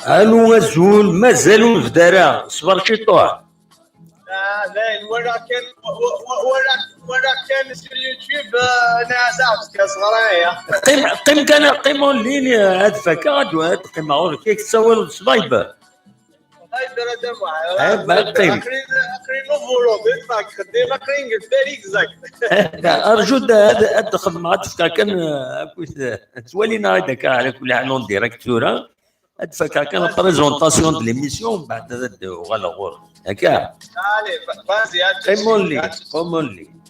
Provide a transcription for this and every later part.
الو الزول مازالوا في الدرا صبر شي طوح باين ولا كان في اليوتيوب ناس صغيره قيم اونلاين هدفك غادي قيم معروف كيك تصور سبايبر اقرين نوفولو تاك خدي اقرين قلت اكزاكت ارجو ادخل مع هدفك كان تولينا هذاك على كل حال اون ديريكت صوره هدفك كان بريزونطاسيون دو ليميسيون بعد هذا وغلا غور هكا قيم اونلاين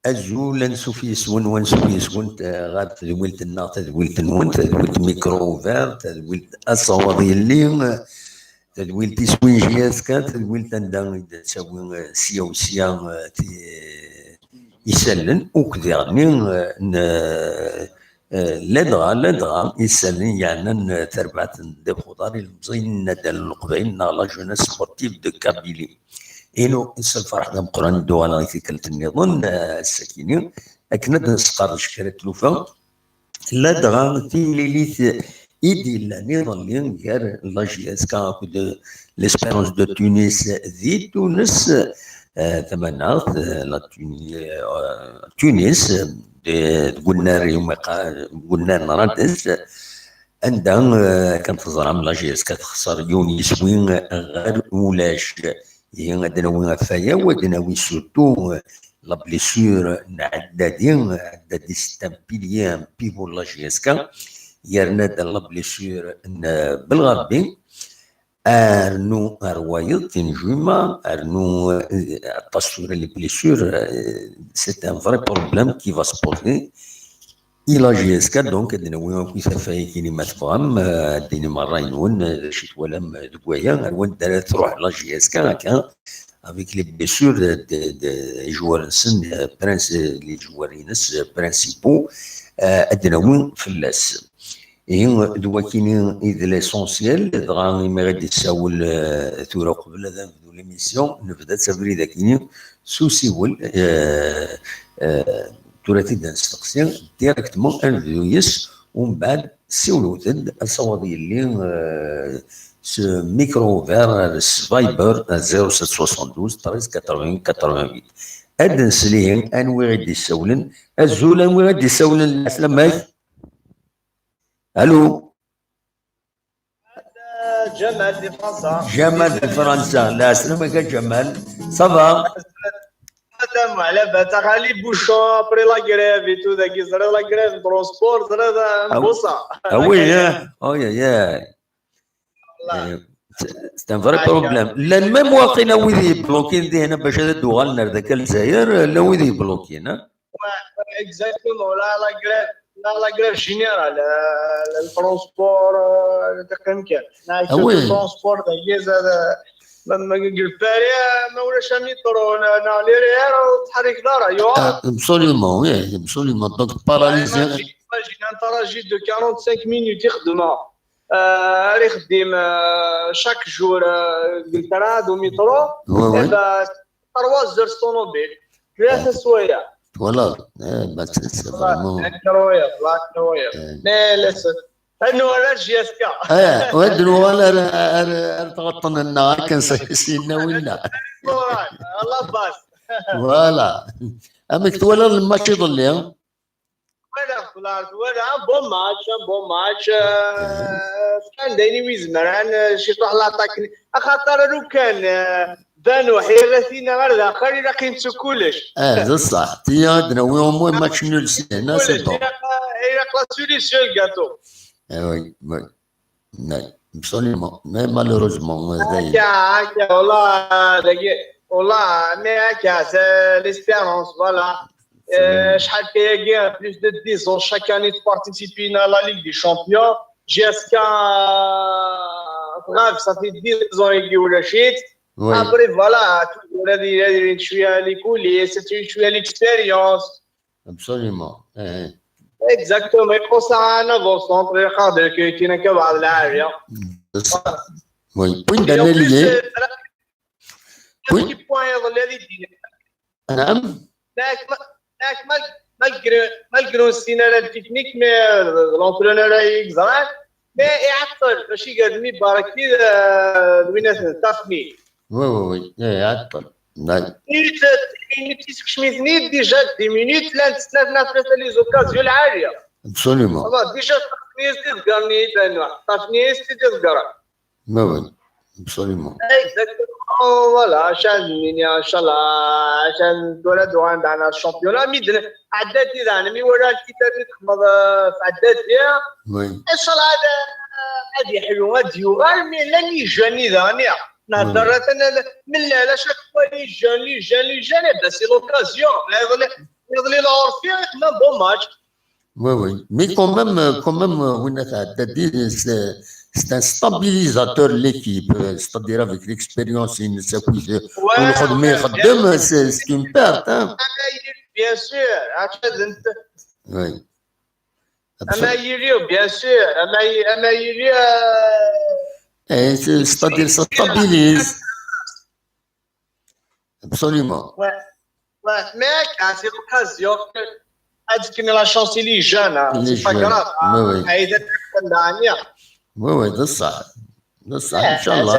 الزول نسوفي سون ونسوفي سون غاد تدويلت النار تدويلت نون تدويلت ميكرو فير تدويلت الصواب اللي تدويلت سويجياس كان تدويلت عندها تساوي سيا وسيا يسلن وكذا لا يسلن يعني تربعة دي خضار المزين ندى القبعين لا جوناس سبورتيف دو كابيلي إنه الفرح دام قران دوانا في كلت النظام السكينين أكنت نسقر شكرة لوفا لا دغا في ليليث إيدي لا نظام لين غير لاجياس كان كود ليسبيرونس دو تونس ذي تونس ثمانات تونس قلنا يوم قلنا نرادس عندها كانت تزرع من لاجياس كتخسر يونيس وين غير ولاش هي عندنا وين فيا وعندنا وين سورتو لا بليسيور عدادين عداد ستامبيليان بيفو لاجياسكا يرنا لا بليسيور بالغربي ارنو روايض تنجوما ارنو التصوير لي بليسيور سي ان فري بروبليم كي فا سبوزي الى جي اس كا دونك عندنا وين كي سافاي كيني ما تفهم ديني مرة ينون شي توالم دكوايا وين تروح لا جي اس كا هكا افيك لي بليسيور دي جوار نسن برانس لي جوارينس برانسيبو عندنا وين فلاس دوا كاينين إذ ليسونسيال دغا ما غادي تساول ثورة قبل هذا نبدو ليميسيون نبدا تسافري ذا كاينين سوسيول ثورة تبدا نستقسي ديريكتمون انفيو يس ومن بعد سيولو تد الصوادي اللي ميكرو فير فايبر 0772 13 80 88 هاد نسليهم انوي غادي يساولن الزول انوي غادي يساولن الاسلام الو جمال دي فرنسا جمال دي فرنسا لا سلامك جمال صافا تمام على بالك غالي بوشون ابري لا غريف اي تو داكي زرا لا غريف ترونسبور زرا بوصه وي يا سي ان فري بروبليم لا ميم واقيلا ويدي بلوكين دي هنا باش هذا دوغالنا ذاك الجزائر لا ويدي بلوكين اكزاكتومون لا غريف لا غريف جينيرال الترونسبور كان الترونسبور داكي زاد لما قلت ما ولاش ميترو انا لي ريال تحرك دار ايوا ابسوليومون دونك باراليزي imagine un trajet de 45 minutes يخدمها راه خديم شاك جور قلت راه مترو دابا 3 زر طوموبيل 3 سوايع والله بس فريمون كرويه لا انه ولا جي اس كا ودنو ولا تغطن النار كان سينا ولا الله باس فوالا امك ولا الماتش يضل ولا ولا بون ماتش كان دايني ويزمران شي طلع لاطاك خاطر لو كان بانوا حيرتينا غير الاخر الى قيمتو كلش هذا صح تي عندنا وي ماتش نول هنا سي بون هي لا سوليسيون الكاتو وي وي absolument mais malheureusement هكا والله مي هكا ليسبيرونس فوالا شحال فيها كاع بلوس دو 10 ans chaque année de participer à la Ligue des Champions GSK bref ça fait 10 ans يجيو ولا شيت après voilà هذه شويه لي كوليس شويه ليكسبيريونس absolument exactement يبقوا ساعه انا فو سونتر قادر كاينه كبعض العاريه وي بوين دانيلي بوين بوين الذي نعم malgré السيناريو التكنيك مي لونترونور يقزران مي يعطل ماشي قادر يبارك فيه وين تافني وي يعطل minutes شميتني ديجا 10 minutes لا نتسنى في لي زوكازيون العاليه absolument والله ديجا تافني تذكرني تافني تذكر وي absolument فوالا عشان ان شاء الله عشان تولدوا عندنا الشامبيونا ميدن عداتي زعما مي ورا الكتاب تخمض في عداتي ان شاء الله هذه حلوه ديوغال مي لاني جاني ذانيا نهضر انا من لا شاك فوا لي جان بدا سي لوكازيون يظل لورفي يخدم بون ماتش وي مي كومام وين تعدي c'est un stabilisateur de l'équipe, c'est-à-dire avec l'expérience, il c'est une perte. Hein? Bien sûr, oui. Bien sûr, c'est-à-dire ça stabilise. Absolument. Ouais, mais c'est l'occasion. هذيك لا شانس لي جانا سي با كراف هايدا تاعنا وي ده الصح ان شاء الله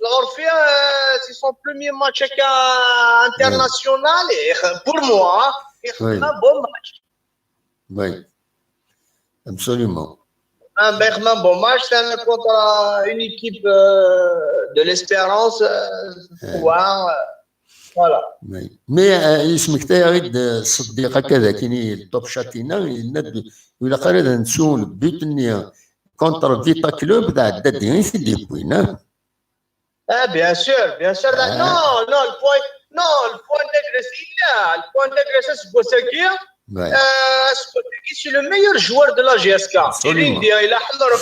الغرفيه سي سون بروميير ماتش هكا انترناسيونال بور موا يخدم بون ماتش وي ابسوليومون يخدم بون ماتش انا كونتر اون ايكيب دو ليسبيرونس فوالا مي اسمك تا يريد صديق هكذا كاين التوب شاتينا ولا قرينا نسول بيتني كونتر فيتا كلوب تاع الدادين في دي بوين بيان سور نو البوين ديغريس سبوساكي سبوساكي سي لو ميور جوار دو لا جي اس كا سيرينديا الى حضر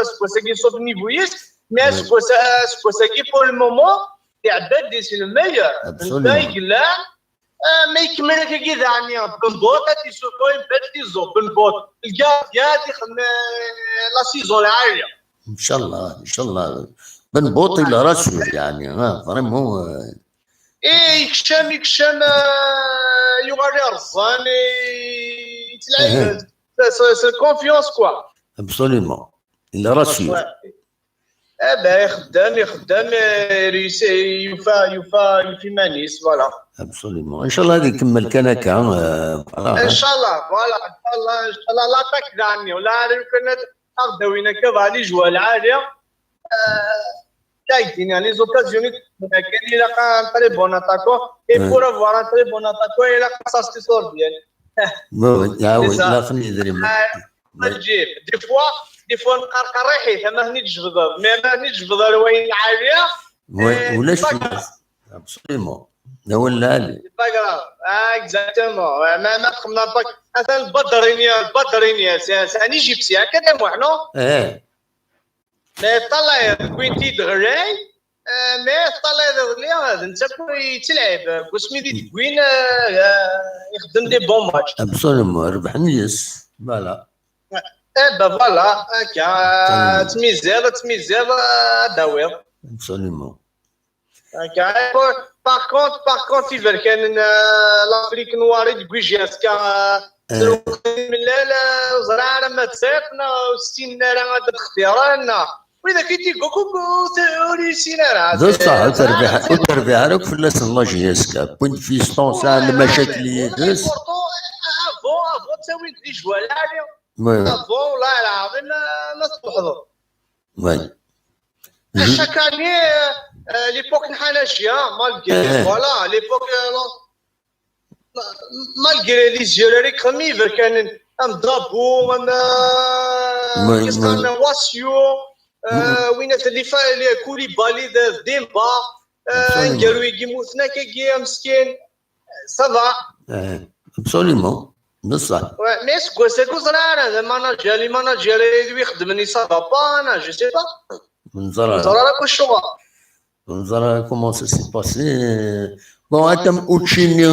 سبوساكي صوب نيفو يس مي سبوساكي بور المومون يعدد سي لو ميور دايقلا ما يكمل كذا يعني بنبوط تيسوكو يبدل زو بنبوط الكاع يخدم لا سيزون العاليه ان شاء الله بنبوط الى راسه يعني فريمون يكشم يغري رزان يتلعب سي كونفيونس كوا ابسوليومون الى راسه يخدم ريسي يوفا مانيس فوالا ابسوليومون ان شاء الله هذه يكمل كان هكا ان شاء الله فوالا ان شاء الله لا تكدعني ولا كنا اخذوينا كذا لي جوا العاليه كاين يعني لي زوكازيون كاين الى كان تري بون اتاكو اي بور افوار تري بون اتاكو الى قصاص تصور ديال يعاود لا خليني ندري نجيب دي فوا نقرقر ريحي ما هني تجبد ما تجبد الوين العاليه ولا شي ابسوليومون هو العالي باغراف اكزاكتومون ما خمنا باك مثلا البدرينيا ثاني جيبسي هكذا محنو ما طلع كوينتي دغري ما طلع دغري انت كوي تلعب كوسميدي كوين يخدم دي بون ماتش ابسوليومون ربح نيس فوالا فوالا هكا تميزير داوير ابسوليومون هكا باغ كونت يفر كان لافريك نوار يدوي جاسكا لا زرعنا ما تسيطنا وستينا راه اختيارنا واذا كنتي كوكو توريسينا راه تربيع راك في الناس الله جياسكا بوين فيستون ساعه المشاكل يدس وين تجي جوال عليهم وي والله العظيم ما تحضر وي chaque année l'époque نحن malgré voilà l'époque malgré les jurés comme ils veulent كان ضربوا كان واسيو وين اللي كوليبالي ديمبا قالوا يجيموتنا كي مسكين صافا ابسوليومون بصح مي سكو زرا انا الماناجر اللي يخدمني صافا با انا جو سي با منظر راك الشغل منظر كومون سا سي باسي بون اتم اوتشيني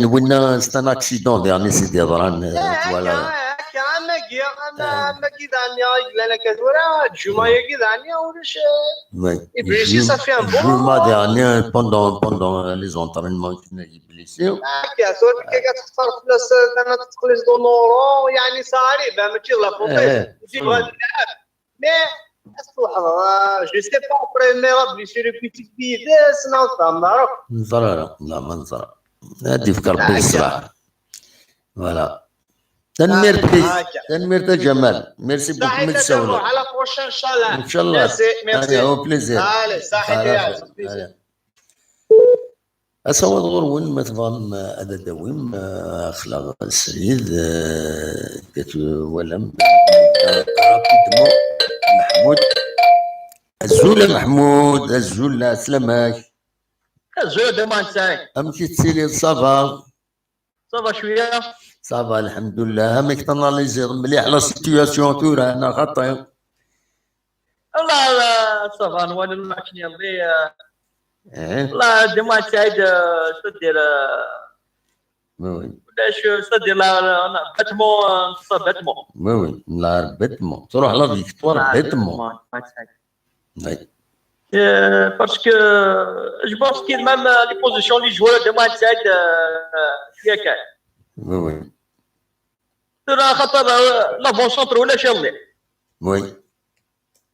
وين ستان اكسيدون ديرني سيدي هضران فوالا ما كيدعني انا كدورا الجمعه كيدعني ولاش يبليسي صافي ان بون الجمعه ديرني بوندون لي زونطرينمون كنا يبليسيو هكا صورت كي كتخسر فلوس انا تقليص دونورو يعني صاري ماشي لا فوطيس نجيب هاد اللعب مي جو سي با ابري مي راه بليسي ريبيتي بيدس نوصل معروف منظر لا منظر هادي فكر بالصراحه فوالا تنمير جمال ميرسي بوك متساولة على بروشين ان شاء الله ان شاء الله ميرسي او بليزير صحيح أصور غرون مثلا هذا دويم أخلاق السيد ولم رابيدمون محمود الزولة محمود الزولة سلامك الزولة ديما نساي أمشي تسيلي صافا شوية صافا الحمد لله همك تناليزي مليح لا سيتياسيون تورا أنا خطير والله صافا نوالي الماتش يلي والله ديما سعيد تدير ولاش تدير باتمون نص باتمون وي لا باتمون تروح لا فيكتوار باتمون باسكو جو بونس كي ميم لي بوزيسيون لي جوار ديما سعيد شويه كاع وي ترى خاطر لافون سونتر ولاش يلي وي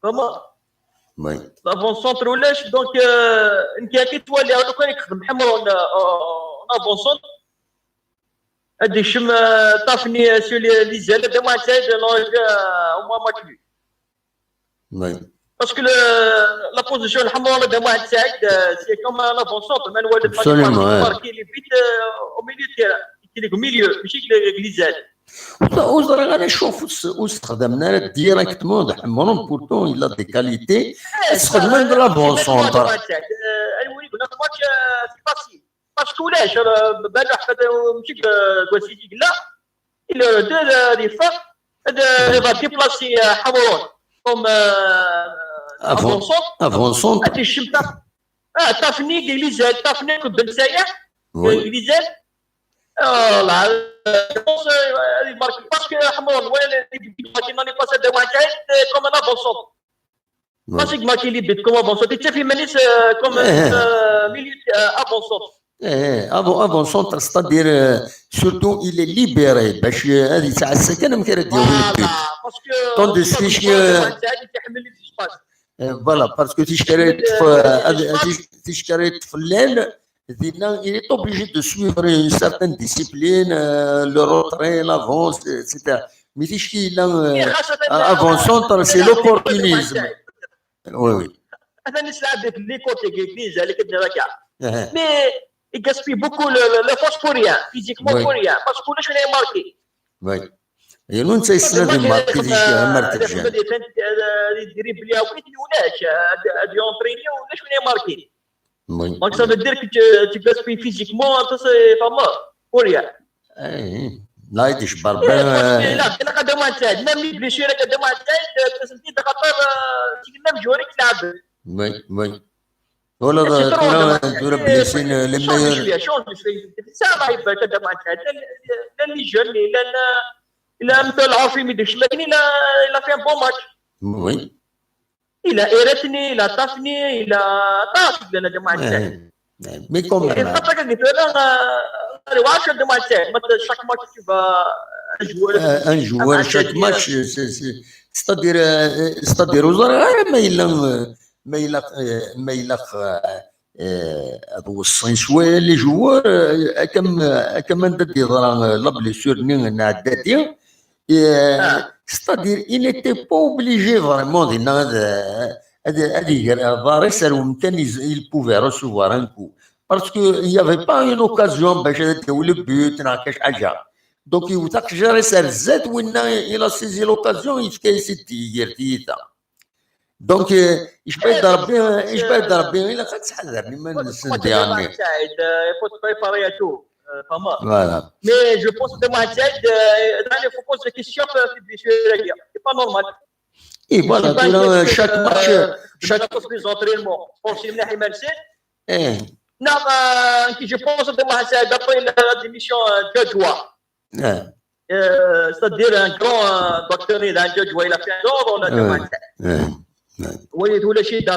فما وي لافون سونتر ولاش دونك انت كي تولي لو كان يخدم حمرون لافون سونتر هادي الشم طافني سو لي زاله ديما سعيد هما ماتشي وي باسكو لا بوزيسيون الحمراء ديما سعيد سي كوم لافون سونتر ما نولد ماركي لي بيت او ميليو تيرا كي ميليو ماشي كليزات وزرا انا نشوف استخدمنا ديريكتمون حمرون بورتون الا دي كاليتي استخدمنا لا بون سونتر المهم هناك ماتش سي فاسيل باسكو علاش بان واحد ماشي كواسيدي لا الا دو لي فا هذا ديبلاسي حمرون كوم افون سونتر هادي الشمطه طافني ليزات طافني كنت بنسايا ليزات والله هذه مارك باسكو حمرون وين اللي ماني باس هذا واحد كوم انا بونسون باسكو ماكي لي بيت كوم بونسون تي في مانيس كوم ميليو ابونسون افون سونتر ستادير سورتو الي ليبيري باش هذه تاع السكن ما كيرديو البيت طوندس تحمل لي سباس فوالا باسكو تيشكري طفلان دينا il est obligé de suivre une certaine discipline le retrait l'avance etc mais تيشكي لا افون سونتر سي لوبورتونيزم وي هذا نسلعب في لي كوتي كيفيز اللي كدير كاع مي يغاسبي بوكو لو فوس بوريا فيزيكمون بوريا باسكو ولاش وين ماركي وي ينون تيسنا دي ماركي دي مرتجان يدري بلي ولاش هادي اونطريني ولاش وين ماركي وي دونك سا فو دير كو تيغاسبي فيزيكمون انت سي فما بوريا لا يديش بربا لا قدام تاعد ميم لي بليسير قدام تاعد تسنتي خاطر تيقلنا بجوريك تلعب وي ولا دور بليسين لما شويه ساعه يبقى قدام تاعد لا لي جون لا مثل عارفين ميديش لكن الا فيها بون ماتش وي الا ايرتني الا طافني الا طاف لنا جماعه تاعد مي كوم خاطر قلت انا واش جماعه تاعد مثلا شاك ماتش تشوف ان جوار شاك ماتش ستادير وزرا ما الا هذو الصين شويه اللي جوار كم ندير لا بليسور نعدادي c'est-à-dire il n'était pas obligé vraiment il pouvait recevoir un coup parce que il n'y avait pas une occasion باش يديروا le but كاش حاجه donc يوثق جاري سار زاد وين il a saisi l'occasion يفكا يدير تيتا donc يشبه ضربي الا كتحذرني ما نسند يعني il faut se préparer à tout. Voilà. Mais je pense que il faut poser des questions c'est pas normal. Et voilà, chaque match, chaque des entraînements. Non, je pense que d'après la démission de Joie. C'est-à-dire un grand docteur de Joie, il a fait un ordre, on a demandé. Oui, tout le shit,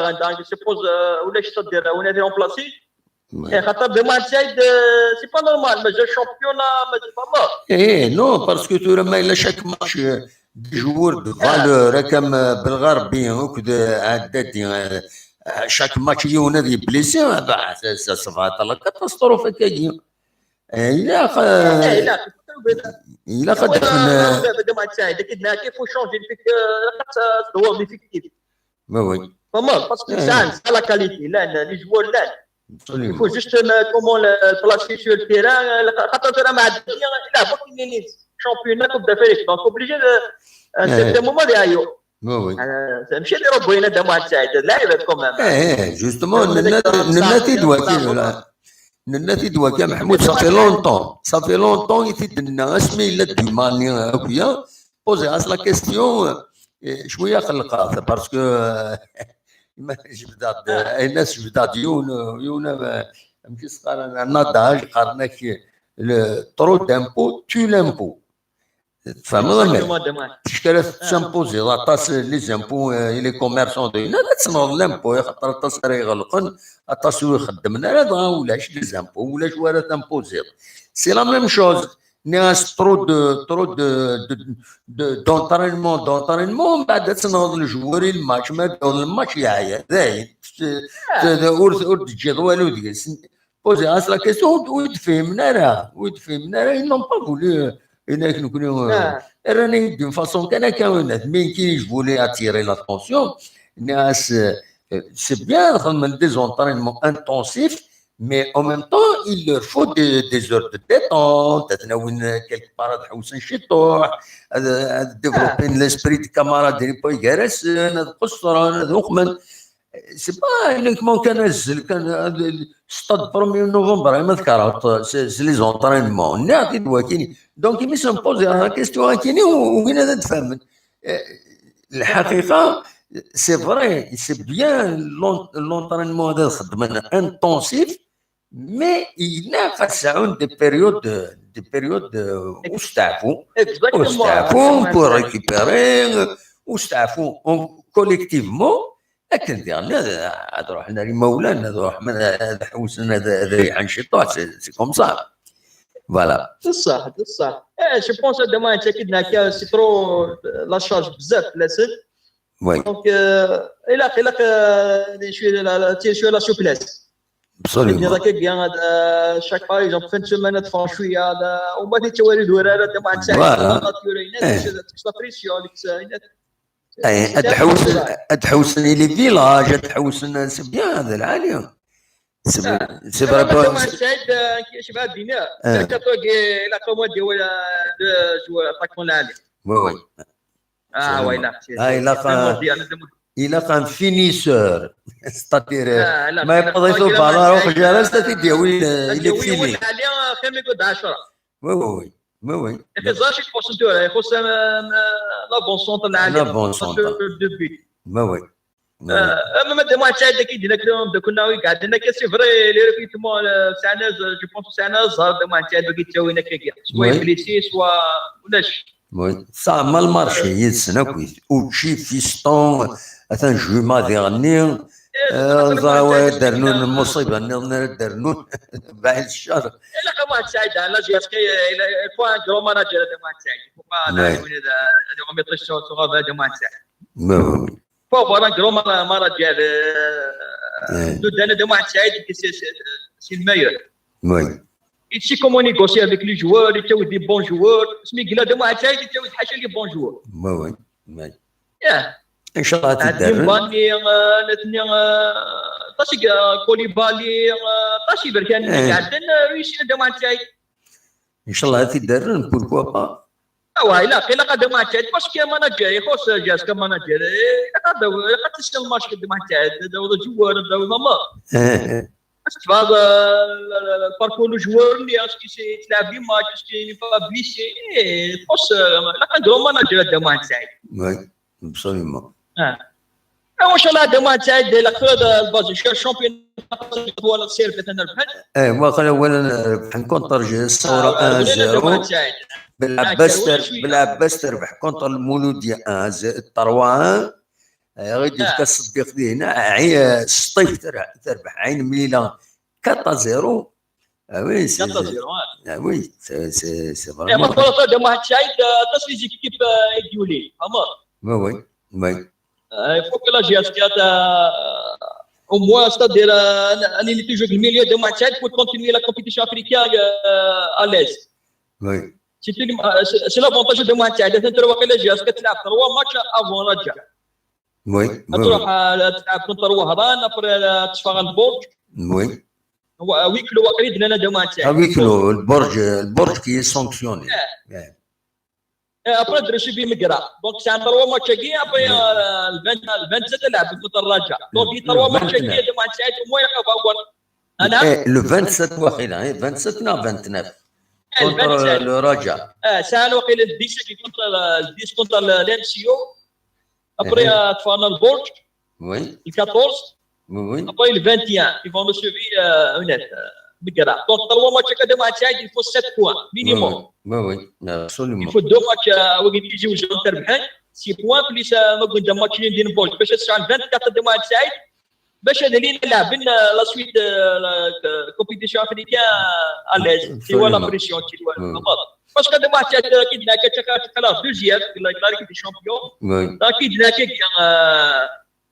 je suppose, c'est-à-dire, on est remplacé. C'est pas normal, mais le championnat, c'est pas mal. Non, parce que tu remets chaque match des joueurs de valeur, comme Belgarbi, chaque match, il y a des blessés, ça va être la catastrophe. Il a fait il faut changer l'effectif. Oui. Parce que c'est la qualité, les joueurs là. Il faut juste comment le placer sur le terrain. Il a beaucoup de championnat Coupe d'Afrique, donc obligé de c'est un moment derrière. Oui. C'est ماشي اللي ربينا دابا تساعد لاعب كومام. Justement, الناتي دوا كان محمود ça fait longtemps يثيد الناس مي لا دو ماني هكايا بوزي اس لا كيستيون شويه خلقات باسكو الناس جداد يونا ماشي صغار نضاج قارناك ترو دامبو تو لامبو فهمت تشكال تسامبوزي لاطاس لي زامبو لي كوميرسون دينا تسنوض لامبو خاطر طاس راه يغلقن طاس يخدمنا لا ولاش لي زامبو ولاش ولا تامبوزي سي لا ميم شوز ناس ترو دونترينمون بعد تنوض الجواري الماتش ما دون الماتش يعيا داين اور تجي والو ديال بوزي اس لا كيسيون ويتفهمنا راه نون با فولي هناك نكونوا راني دون فاسون كان مين كي يجبولي اتيري لاتونسيون الناس سي بيان خدم دي زونترينمون انتونسيف mais en même temps il leur faut des heures de détente تتناول quelque part تحوسن شي طوح développer l'esprit de camaraderie با يجلس القصر ذوقمن سي با uniquement كان ستاد 1 نوفمبر ما ذكرت سي لي زونترينمون نعطي دواكيني دونك مي سامبوزي لا كيستيون كيني وين هذا تفهم الحقيقه سي فري سي بيان لونترينمون هذا خدمنا انتونسيف مي إلا خاصهم دي بيريود واستعفوا بور ريكيبيري واستعفوا كوليكتيفمون لكن ديالنا هذا روح لنا مولانا هذا روح من هذا حوسنا هذا يعن شي طوح سي كوم سا فوالا صح جو بونس دابا انت اكيد سي ترو لا شارج بزاف لاسد وي دونك الا شويه لا سوبلاس absolument هذاك كاع شاك باغ اكزومبل فين سيمانه تفرون شويه هذا وما تيوالد ورا دابا انت لا بريسيون ادحوسني لي فيلاج ادحوسن سي بيان هذا العالي سي فريمون كيشبه البناء كاتوغي لا كومود ديال دو جوار اتاكون العالي وي il a un finisseur c'est-à-dire ما يبقى يطلب على روح جالس تديوي il est fini خير من يقعد 10 وي يخصش البورسنتور يخص لا بون سونتر العالي لا بون سونتر وي اما ما تاعد اكيد هناك كنا قاعدين كسي فري لي ريكروتمون تاعنا جو بونس تاعنا زهر ما تاعد باقي تساوينا كيكيا سوا بليسي سوا ولاش وي صا ما المارشي يسنا كويس وشي فيستون مثلا جوما ديالني ضروا درنون المصيبه درنون بعد الشهر لا كما تساعد على جاتكي كوان جو ماناجر ما تساعد ما هذا ما يطيش صغار هذا ما تساعد فوق انا جو ماناجر Dana de Mohamed Saïd, c'est le meilleur. Oui. Il sait comment négocier avec les joueurs, il était des bons joueurs. Smigla de Mohamed Saïd, il était des bons joueurs. Oui. Oui. Yeah. ان شاء الله تدرب. باني الاثنين طاشي كوليبالي طاشي بركان قاعدين ريشي de Mohamed Saïd. ان شاء الله تدرب بوركوا با. لا قد ما تعد باش كي ماناجر يخص جاس كماناجر قد تسلم الماتش قد ما تعد داو جوار داو ماما استفاد الباركور جوار اللي اسكي تلعب لي ماتش اسكي با بليسي خص لا قد ماناجر قد ما تعد وي ابسوليومون ما شاء الله قد ما تعد لا الباز الشامبيون ولا تصير مثلا ربحت واخا اولا ربح كونتر الصوره 1-0 بالعباس تربح كونتر المولوديه 3 غادي كتصدق ليه هنا عين سطيف تربح عين مليله 4-0 وي 4-0 وي سي فريمون ما فرصه de Mohamed Saïd تصلي زيكيب يديولي فهمت وي il faut que la GSK au moins c'est-à-dire elle est toujours au milieu de Mohamed Saïd pour continuer la compétition africaine à l'aise. Oui. C'est l'avantage de Mohamed Saïd. انت تروح الى جهاز كتلعب 3 ماتش افون رجع. وي. تروح تلعب كونتر وهران ابري تشفى البرج. وي. ويكلو قريب لنا de Mohamed Saïd. ويكلو البرج كي سانكسيوني. ابري درسي بمقرا دونك سان 3 ماتش كي ابري ال 27 تلعب كونتر رجع. دونك 3 ماتش كي de Mohamed Saïd ومو يقف انا لو 27 واخيلا 27 نا 29 كونتر لو رجع سال وقيل الديس كونتر لانسيو ابري تفانا البورج وي ال 14 وي ابري ال 21 ils vont nous suivre هناك بقرا دونك 3 ماتش كده مع تشايد il faut 7 points minimum وي absolument il faut 2 ماتش وقت يجيو جون تربحين 6 points بليس ما قلنا ماتش ندير بورج باش تسعى 24 de مع تشايد باش هذا اللي لاعبين لا سويت كومبيتيسيون افريكان الاز سي ولا بريسيون تي باسكو هذا ما حتى كي دنا كتكلا دوزيام لا ليغ دي شامبيون كي دنا كي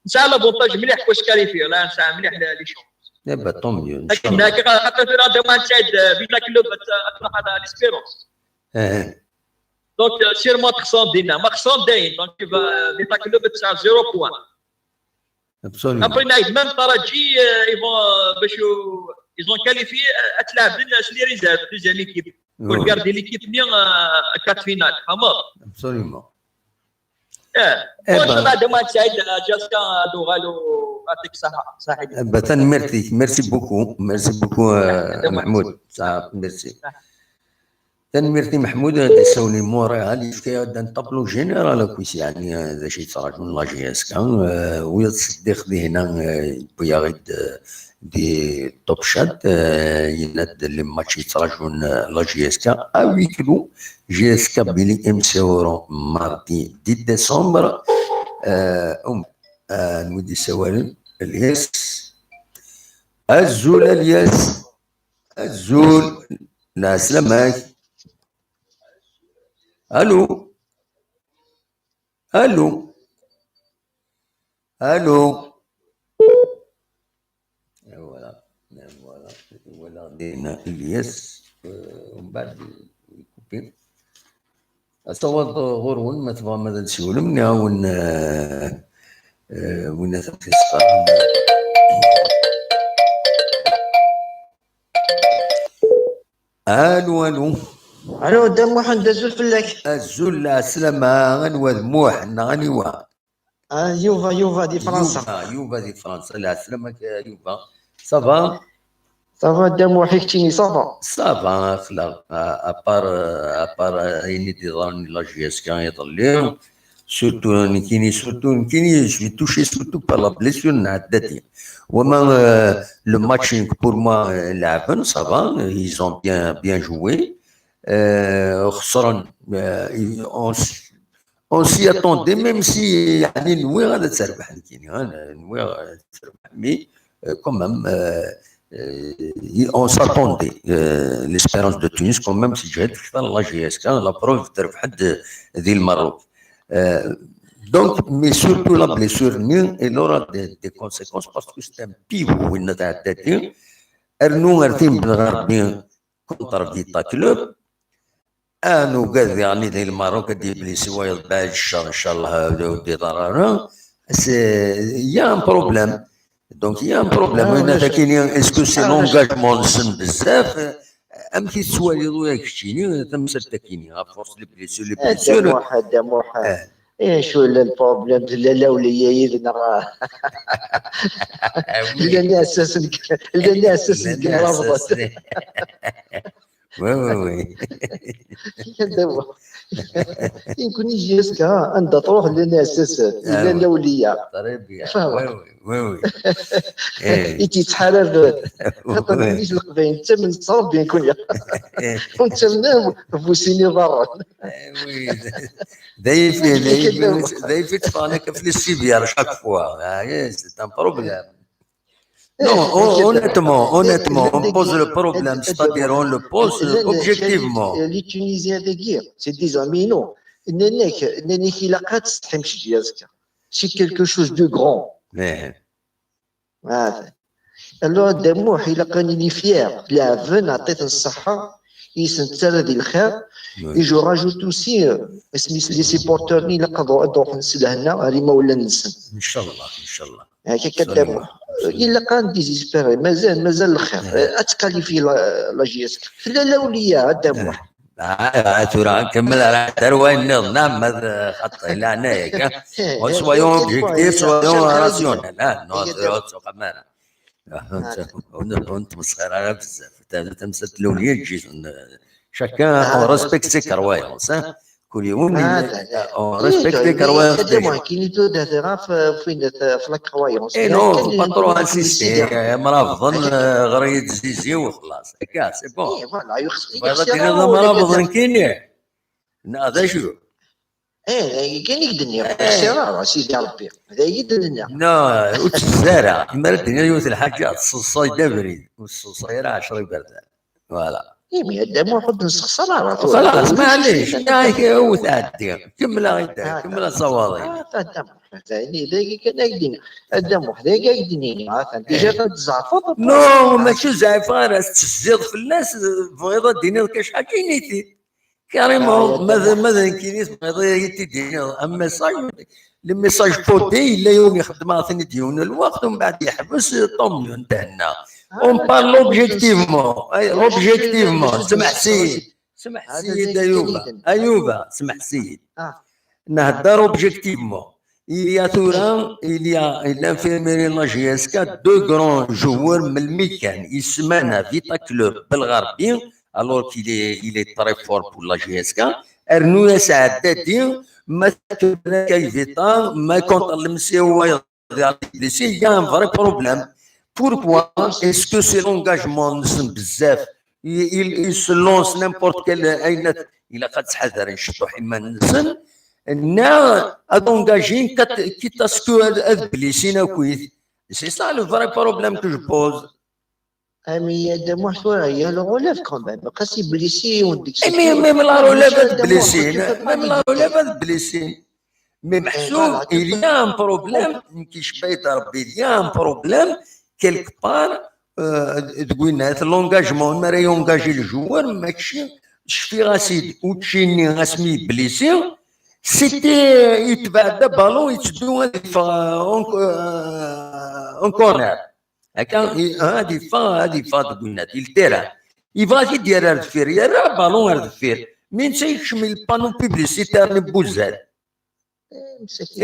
نسى لافونتاج مليح واش كاليفي لا نسى مليح لي شامبيون دابا طوميو ان شاء الله لكن خاطر في هذا ما تشاد بينا كلوب اطلق هذا ليسبيرونس دونك سير ما تخصم دينا ما خصم داين دونك بينا كلوب تسع 0 بوان absolument après même Taraji ils ont qualifié تلعب لي ريزيرف دوزيام ايكيب pour garder l'équipe bien à 4 finales فهمت absolument واش بعد ما تساعد جاسكا دوغالو يعطيك الصحه صاحبي باتن ميرسي بوكو محمود صح ميرسي تنميرتي محمود هذا سوني موري هذه فيها نطبلو جينيرال كويس يعني هذا شيء صراحه من لا جي اس كان ويتصدق لي هنا بياغد دي توب شات يناد لي ماتش يتراجعون لا جي اس كا اويكلو جي اس كا بيلي ام سي اورو مارتي 10 ديسمبر نودي سوالم الياس الزول الياس الزول لا سلامك الو voilà دينا الياس ومن بعد يكوبي اصوات غورون ما تبغى ماذا نسولو مني وين تاكسي صغار الو دم واحد الزول فلك الزول لا سلامة غنواد موح غنيوا يوفا دي فرنسا يوفا دي فرنسا لا سلامك يوفا صافا دم وحكتيني صافا خلاق ابار هيني تيضرني لا جي اس كان يطلعوا سورتو كيني جو توشي سورتو بار لا بليسيور نعدتي وما لو ماتش بور موا لعبن صافا ايزون بيان جوي خسران اون سي اتوندي ميم سي يعني نوي غادا تربح كيني نوي غادا تربح مي كومام اون ساتوندي ليسبيرونس دو تونس كومام سي جهد اكثر لا جي اس كان لا بروف تربح حد ذي المروك Donc, mais surtout la blessure, elle aura des conséquences parce que c'est un pivot. Nous avons contre Vita Club. nous قاعد يعني ذي الماروك دي بليسي وايد باج ان شاء الله دي ضرر سي يا ان بروبليم دونك يا ان بروبليم هنا كاين اسكو سي لونغاجمون سن بزاف ام كي تسوالي ياك شتيني تمسل تاكيني فورس لي بليسيور هذا موحد ايه شو البروبليم الاوليه اذا راه اللي اساسا رافضه وي يمكن يجي اسكا عندها تروح للناس الاوليه وي انت تحارب خاطر ما عنديش القباين انت من تصرف بين كونيا وانت منام بوسيني ضرر وي دايفي تفانك في السيبيار شاك فوا سي ان بروبليم. Non, honnêtement, on pose le problème, c'est-à-dire on le pose objectivement. Les Tunisiens de guerre, c'est des amis, non. C'est quelque chose de grand. Alors, Demouh, il a connu fier. Il a venu à tête en Sahara, il s'est tiré de l'khair. Et je rajoute aussi, les supporters, il a قضوا سلهنا هذه ما ولا ننسى. إن شاء الله. هكا كدموح. إلا كان ديزيسبيري مازال الخير اتكاليفي لا جي اس في الاوليه دموح ترى نكمل على تروين نعم خط الى هنايا سويون اوبجيكتيف سويون راسيونيل نو كمان انت مسخر على بزاف تمسك الاوليه تجي شاكان ريسبكت سي كرويونس كل يوم ريسبكتي كرويونس كاين دو فين في لا كرويونس نو باترو انسيستي مرافض غريد زيزي وخلاص هكا سي بون فوالا يخصك مرافض كاين هذا شو كاين يقدني اكسيرار سيدي ربي هذا يقدني نو وتزارع مال الدنيا يوث الحاجات الصاي دبري والصايره 10 بردان فوالا مي هذا حد نسخسر خلاص معليش هو تعدي كمل صواضي ثاني ذاك كان يقدني الدم وحده يقدني ديجا تزعفط نو ماشي زعفه راس تزيد في الناس بغيضه الدنيا كاش حاجه نيتي كاريمون ماذا كاينيس بغيضه يتي اما لي ميساج بوتي الا يوم يخدم ثاني ديون الوقت ومن بعد يحبس طم انتهنا اون بارل اوبجيكتيفمون سمح سيد ايوبا سمح سيد نهضر اوبجيكتيفمون il y a l'infirmerie la GSK deux grands joueurs من الميكان يسمانا فيتا كلوب بالغربي alors qu'il est très fort pour la GSK ارنويا سعدادي ما كاين فيتا ما كونت المسي هو il y a un vrai problème. Pourquoi est-ce que c'est l'engagement بزاف il se lance n'importe quel il a قد تحذر نشطو حما نسن نا engagé quitte à ce que بليسينا كويس c'est ça le vrai problème que je pose. Mais de moi il y a le relève quand même قاسي بليسي وديك même la relève بليسي mais محسوب il y a un problème كيشبه ربي il y a un problème quelque part تقول هذا لونغاجمون ما راه يونغاجي الجوار ماشي شفي غاسيد وتشيني غاسمي بليسي سيتي يتبعد بالون يتدو اون كورنر هكا هذه فا تقول هذه التيران يبغى يدير الدفير يا راه بالون الدفير مين تيشمل البانو بيبليسيتير بوزاد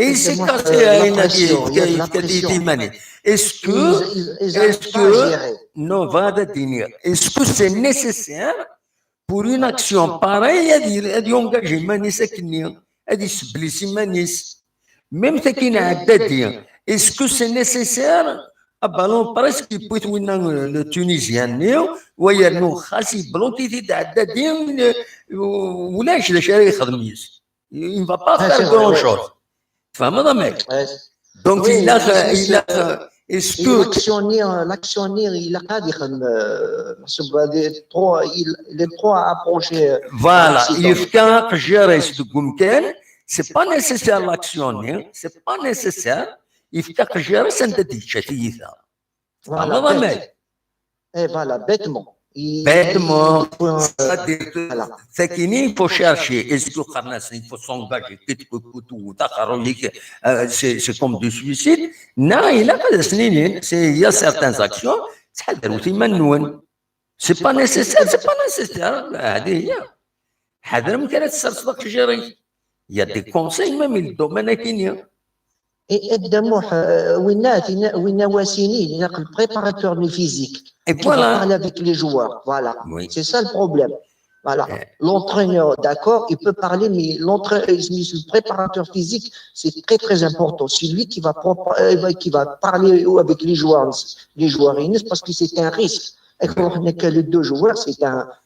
Et c'est cassé à une Est-ce que non, va devenir. Est-ce que c'est nécessaire pour une action pareille à engager Manis à Kenya, à displicer Manis, même si qui n'a pas dire. Est-ce que c'est nécessaire à ballon presque qui peut winner le Tunisien, ou il y a nos chassis bloqués d'addir ou lâche le chéri Khadmis. Il ne va pas faire grand-chose. فهمت ماك دونك est-ce que l'actionnaire il a قاعد يخدم حسب هذه les trois approches voilà يفكا في الجريس تقوم كان c'est pas nécessaire l'actionner, c'est pas nécessaire. يفتق جرس أنت تيجي Voilà, bête. Et voilà, bêtement. Bêtement, Voilà. il faut chercher. Est-ce que il faut s'engager? C'est comme du suicide. Non, il a pas de sninin. Il y a certaines actions. C'est pas nécessaire, c'est pas nécessaire. Il y a des conseils, même le domaine qui Et الدموح وين واسيني le préparateur physique Et qui va voilà. parler avec les joueurs. Voilà. Oui. C'est ça le problème. Voilà. L'entraîneur, d'accord, il peut parler, mais le préparateur physique, c'est très très important. C'est lui qui va parler avec les joueurs, parce que c'est un risque. Et quand on n'est que les deux joueurs,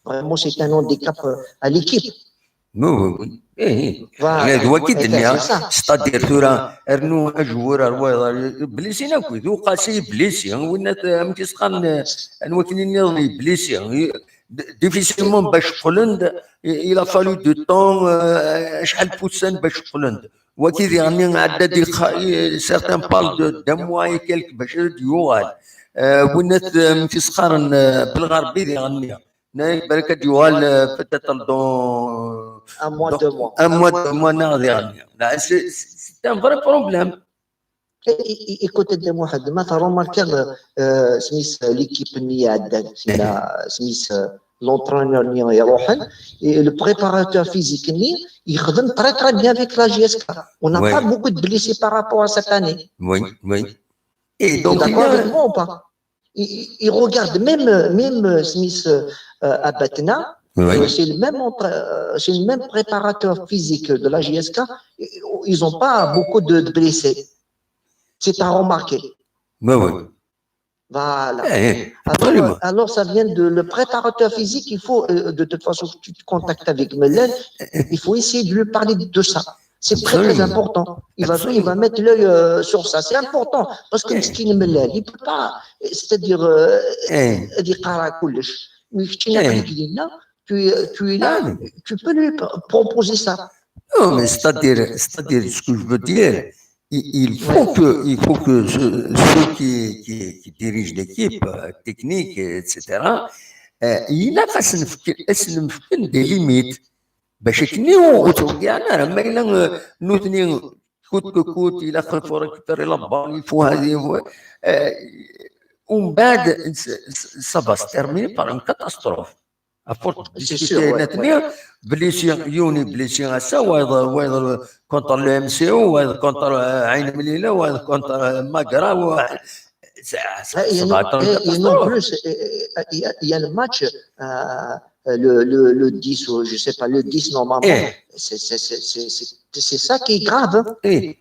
vraiment c'est un handicap à l'équipe. Oui. Voilà. C'est-à-dire ارنو اجور بليسي ناكو قاسي بليسي وين كيسخان انوكني نضي بليسي ديفيسيلمون باش قلند الى فالو دو طون شحال بوسان باش قلند وكيد يعني عدد سيغتان بال دو موا كيلك باش يوغال ونات كيسخان بالغربي يعني بركة يوال peut-être dans Un mois, 2 mois. Un mois, non, c'est un vrai problème. Écoutez, Mohamed, tu as remarqué Smith, l'équipe Smith, l'entraîneur et le préparateur physique, il travaille très très bien avec la GSK. On n'a pas beaucoup de blessés par rapport à cette année. Oui. Et donc, d'accord avec moi ou pas? Il regarde même Smith à Batna. Oui. C'est le même préparateur physique de la GSK. Ils n'ont pas beaucoup de blessés. C'est à remarquer. Oui. Voilà. Absolument. Alors, ça vient de le préparateur physique. Il faut, de toute façon, tu te contactes avec Melen, il faut essayer de lui parler de ça. C'est très, très important. Il va mettre l'œil sur ça. C'est important. Parce que Mskin Melen, il ne peut pas, c'est-à-dire, dire mais tu es là, tu peux lui proposer ça. Non, mais c'est-à-dire, ce que je veux dire, il faut que ceux qui dirigent l'équipe technique, etc., il a des limites. باش كنيو وتوقعنا راه ما الا نوثني كوت الى خلفوا ريكوبيري لابال يفو هذه ومن بعد سافا ستيرميني بار ان كاتاستروف افورت ديسكوتي بليسي يوني بليسي هسا وهذا كونتر لو ام سي او وهذا كونتر عين مليله وهذا كونتر ماكرا Il y a le match le 10 ou je sais pas le 10 normalement c'est ça qui est grave.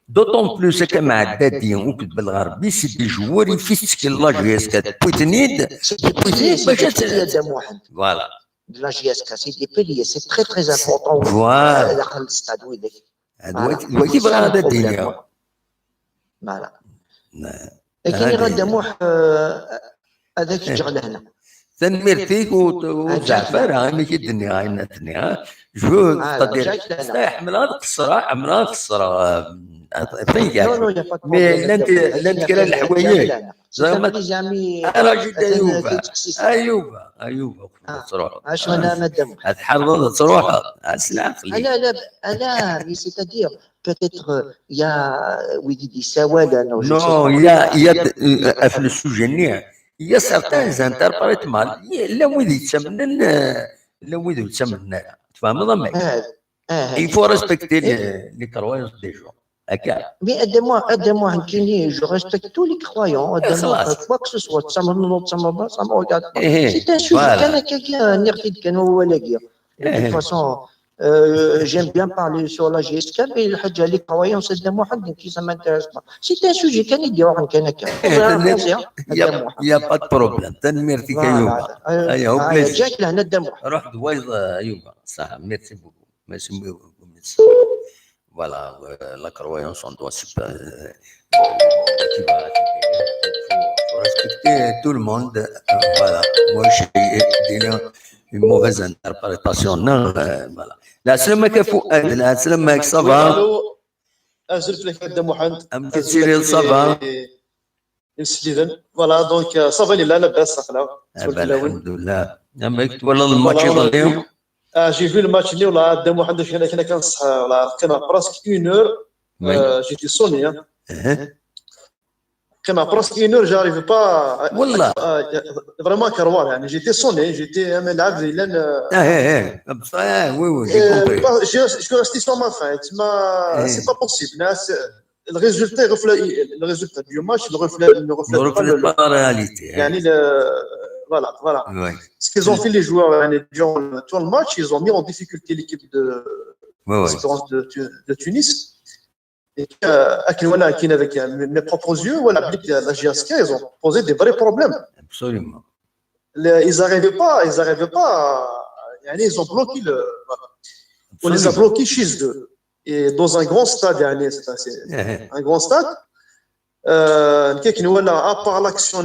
D'autant plus que معدادين وكتب بالغربي سي دي جوار يفيسك لا جيسكا بوتنيد voilà de la GSK c'est des piliers c'est très très important. Voilà. Voilà. لكن يقدموا هذاك يجعل هنا تنمير فيك وزعفر هاني كي الدنيا هاي الدنيا جو تقدر حمل هذا القصرة حمل هذا القصرة فين قال مي لانت كلا الحوايج زعما انا جيت ايوب تروح اش انا مدام تحرض تروح اسلع لا c'est-à-dire peut-être il y a des سواد non il y a في السجن il y a certains interprètes mal لا ويد يتسمن تفهم ضمك il faut respecter les croyances des gens. Mais aidez-moi, je respecte tous les croyants. Quoi que ce soit, ça me regarde pas. C'est un sujet quelqu'un de toute façon, j'aime bien parler sur la GSK, mais les croyants, c'est de moi qui ça m'intéresse pas. C'est un sujet qu'il y a pas de problème. Merci beaucoup. Jack là, روح دويض أيوبا صح. Merci beaucoup. Merci beaucoup. Voilà, la croyance, on doit faut respecter tout le monde. Voilà, moi j'ai une mauvaise interprétation. Non, voilà. La سلامك فؤاد، لا سلامك صافا. أزرت لك هذا محمد. كثير صافا. ستيفن. فوالا دونك صافا لا لاباس صافا. الحمد لله. والله الماتش يضل. J'ai vu le match اللي والله دا محمد كنا كنصح والله كنا براسك 1 heure. J'étais sonné. كنا براسك 1 heure j'arrive pas. والله. Vraiment كروار يعني j'étais sonné, j'étais ملعب لان. Oui oui. J'ai compris. Je suis resté sur ma faim. C'est pas possible. Le résultat du match ne reflète pas la réalité. Voilà. Oui. Ce qu'ils ont fait les joueurs durant tout le match, ils ont mis en difficulté l'équipe de l'Espérance de Tunis. Et avec mes propres yeux, la GSK, ils ont posé des vrais problèmes. Absolument. Ils n'arrivaient pas, ils ont bloqué on les a bloqués chez eux. Et dans un grand stade, un grand stade, à part l'action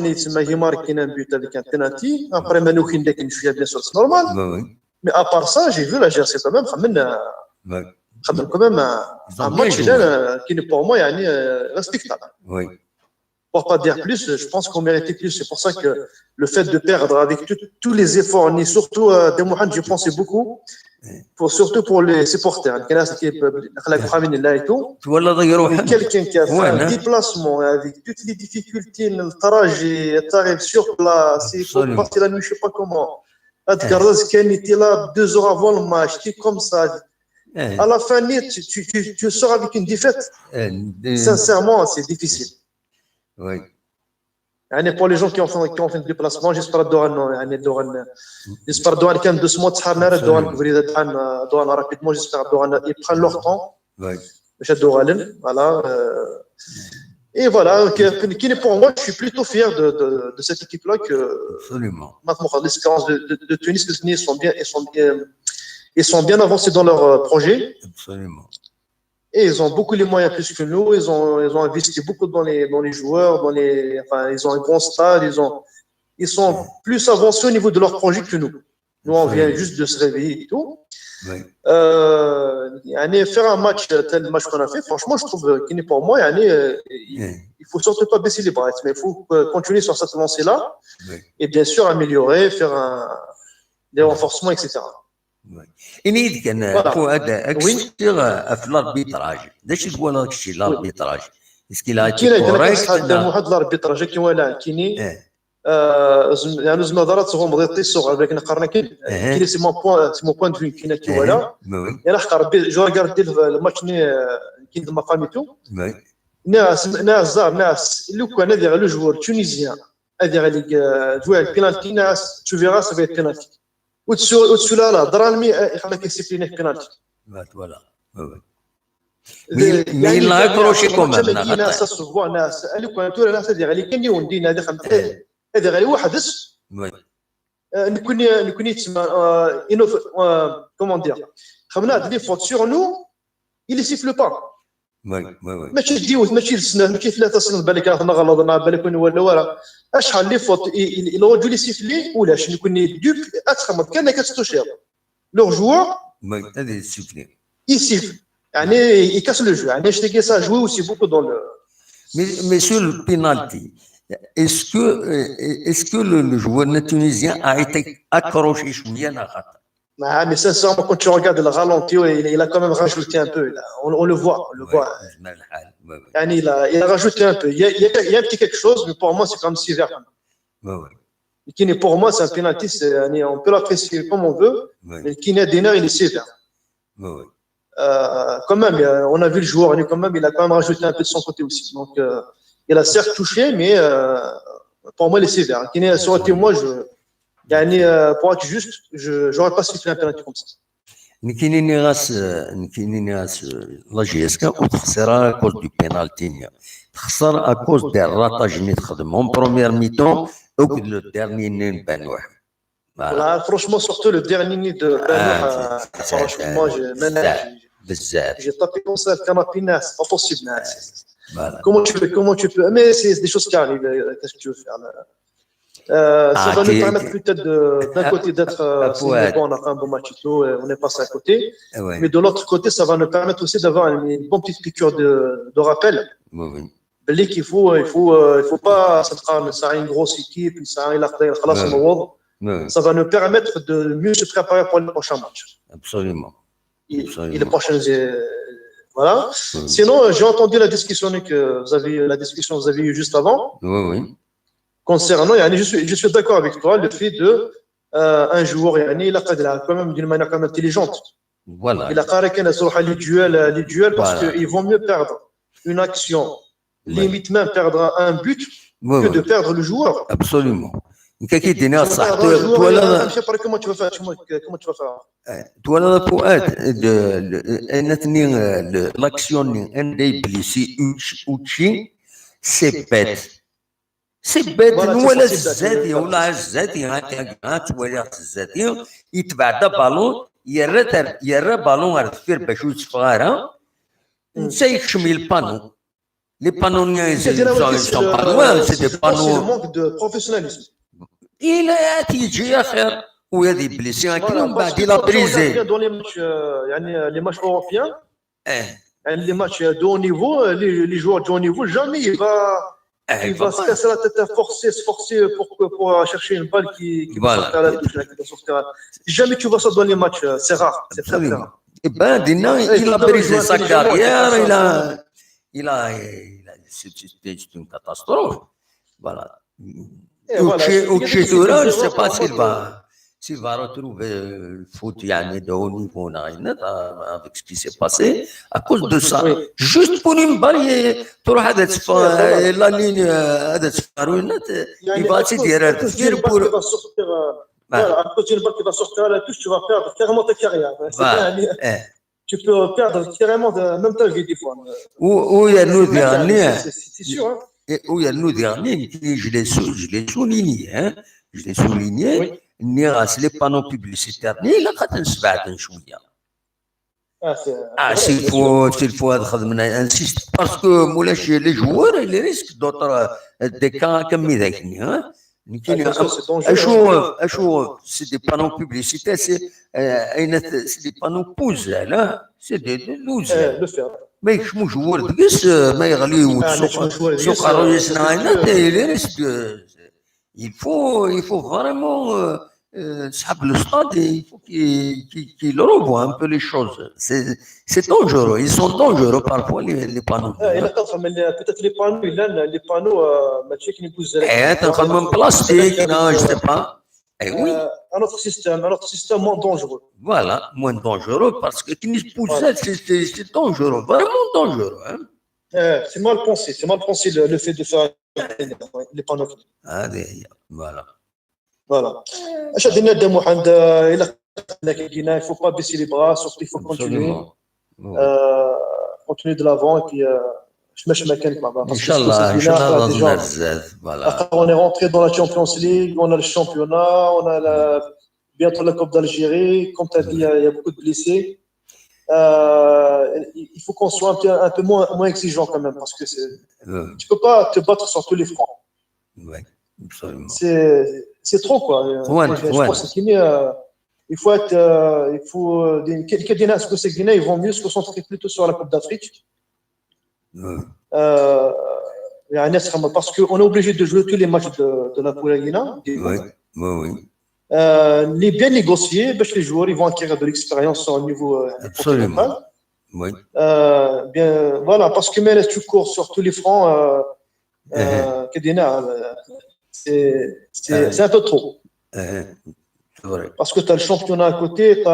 qui marque un but avec un penalty, après Manoukin bien sûr c'est normal, mais à part ça, j'ai vu la GRC quand même un match qui est pour moi respectable. Pour pas dire plus, je pense qu'on méritait plus. C'est pour ça que le fait de perdre avec tous les efforts, surtout de Mohamed, je pensais beaucoup, surtout pour les supporters. Quelqu'un qui a fait un déplacement avec toutes les difficultés, le trajet, t'arrives sur place, il faut partir la nuit, je sais pas comment. Adgaraz Ken était là 2 heures avant le match, tu es comme ça. À la fin, tu sors avec une défaite. Sincèrement, c'est difficile. Oui. Pour les gens qui ont fait le déplacement, j'espère que Douane كان 2 mois تحرنا Douane rapidement, j'espère que ils prennent leur temps. باش voilà. Et voilà, pour moi, je suis plutôt fier de cette équipe-là que maintenant l'Espérance de Tunis, ils sont bien avancés dans leur projet. Absolument. Et ils ont beaucoup les moyens plus que nous. Ils ont investi beaucoup dans les joueurs, ils ont un grand stade. Ils sont plus avancés au niveau de leur projet que nous. Nous, on vient juste de se réveiller et tout. Faire un match tel match qu'on a fait, franchement, je trouve qu'il n'est pour moi. Il faut surtout pas baisser les bras, mais il faut continuer sur cette lancée-là et bien sûr améliorer, faire des renforcements, etc. إني كان فؤاد أكثر في الاربيتراج، داش تقول هذاك الشيء الاربيتراج؟ اسكي لا كوريكت واحد الاربيتراج كي ولا كيني يعني زعما دارات هو مضيطي الصغر ولكن قرنا كاين سي مون بوين دو كاين كي ولا يعني حق ربي جو ريغاردي الماتش كاين ما فاميتو ناس لو كان هذا لو جوور تونيزيان هذا اللي جوا البينالتي ناس تو فيرا سا في بينالتي au-dessus là درالمي يخليك ديسيبليني بينالتي فوالا مي لا كروشي كومان ناس سوفوا ناس اللي كانت ناس اللي كان يوندي هذا خمسه هذا غير واحد نكون تسمى انو كومون دير خمنا هاد لي فوت سور نو il siffle pas ماشي ديوت ماشي السنه ماشي 3 سنين بالك انا غلطنا بالك ولا اشحال لي فوت الرجل يسيفلي ولا شنو كنا دوب اتخمض كان كتستوشير لو جوور هذا يسيفلي يعني يكاس لو جو يعني شتي سا جوي aussi beaucoup dans le mais sur le penalty est-ce que le joueur tunisien a été accroché شويه لا خطا mais sincèrement quand tu regardes le ralenti il a quand même rajouté un peu là on le voit يعني il a rajouté un peu il y a un petit quelque chose mais pour moi c'est comme si vert qui n'est pour moi c'est un penalty on peut l'apprécier comme on veut mais qui n'est Diner il est sévère quand même on a vu le joueur quand même il a quand même rajouté un peu de son côté aussi donc il a certes touché mais pour moi il est sévère qui n'est sur moi يعني pour être juste j'aurais pas sifflé un penalty comme ça نكيني غاس لا جيسكا وتخسر كوز دو بينالتي تخسر اكوز دي الراطاج اللي تخدمهم بروميير ميتون او لو ديرني نين بانوح فوالا فرونشمون سورتو لو ديرني ني دو بانوح فرونشمون بزاف جي طابي كوم سا الكنابي ناس با بوسيبل ناس comment tu peux mais c'est des choses qui arrivent qu'est-ce que tu veux faire Ça va nous permettre peut-être d'un côté d'être on a fait un bon match et tout, on est passé à côté. Mais de l'autre côté, ça va nous permettre aussi d'avoir une bonne petite piqûre de rappel. Qu'il faut pas, ça a une grosse équipe, ça a ça va nous permettre de mieux se préparer pour les prochains matchs. Absolument. Et les prochaines. Voilà. Sinon, j'ai entendu la discussion que vous avez eue juste avant. Oui. Concernant, je suis d'accord avec toi, le fait de un joueur, il a quand même d'une manière quand même intelligente. Voilà. Il a carrément les duels parce qu'ils vont mieux perdre une action, limite même perdre un but, que de perdre le joueur. Absolument. Comment tu vas faire toi là فؤاد l'action des blessés c'est bête. C'est bête, ولا الزادي ولا الزادي هكا ولا الزادي يتبع بالون يرى بالون على الدفير باش يصفارها نسى يكشمي البانو لي بانو c'est le manque de professionnalisme. إلا تيجي اخر وهذه بليسي هكا ومن بعد يلا بريزي les matchs européens les matchs de haut niveau les joueurs de haut niveau jamais il va se casser la tête à se forcer pour chercher une balle qui va sortir à la touche. Jamais tu vois ça dans les matchs, c'est rare, c'est très rare. Et ben, il a brisé sa carrière, c'est une catastrophe. Voilà. Uchidura, je ne sais pas s'il va retrouver le foot de haut niveau avec ce qui s'est passé à cause de ça. Juste pour une balle, تروح هذا la ligne هذا تفاروينات il va essayer de dire pour à cause d'une balle qui va sortir à la touche, tu vas perdre carrément ta carrière. Tu peux perdre carrément même ta vie des fois. Où il y a nous dernier. C'est sûr. Où il y a nous dernier, je l'ai souligné. نيغاس لي بانو بوبليسيتير لا كتنسبعد شويه سي الفو هذا خدمنا انسيست باسكو مولاش لي جوار لي ريسك دوطر دي كا كمي ذاكني ها اشوف سي دي بانو بوبليسيتير سي اين سي دي بانو بوز لا سي دي لوز ما يكشمو جوار دقيس ما يغليو سوق رئيسنا هنا لي ريسك il faut vraiment savoir le stade et il faut qu'il revoie un peu les choses. C'est dangereux, ils sont dangereux parfois les panneaux. Peut-être les panneaux, même plastique, non, je ne sais pas. Oui. Un autre système moins dangereux. Voilà, moins dangereux parce que c'est dangereux, vraiment dangereux. Hein? C'est mal pensé le fait de faire les panneaux. Voilà. Il ne faut pas baisser les bras, surtout il faut continuer. Continuer de l'avant et puis Inch'Allah, on est rentré dans la Champions League, on a le championnat, on a bientôt la Coupe d'Algérie. Comme tu as dit, il y a beaucoup de blessés. Il faut qu'on soit un peu moins exigeant quand même parce que tu ne peux pas te battre sur tous les fronts. Ouais, absolument. C'est trop quoi. Je pense qu'il faut être, ils vont mieux se concentrer plutôt sur la Coupe d'Afrique. Parce qu'on est obligé de jouer tous les matchs de la Poule Guinée. Oui. Les bien négocier, les joueurs ils vont acquérir de l'expérience au niveau absolument. Oui. Bien, voilà, parce que même tu cours sur tous les fronts, c'est un peu trop. Parce que tu as le championnat à côté, tu as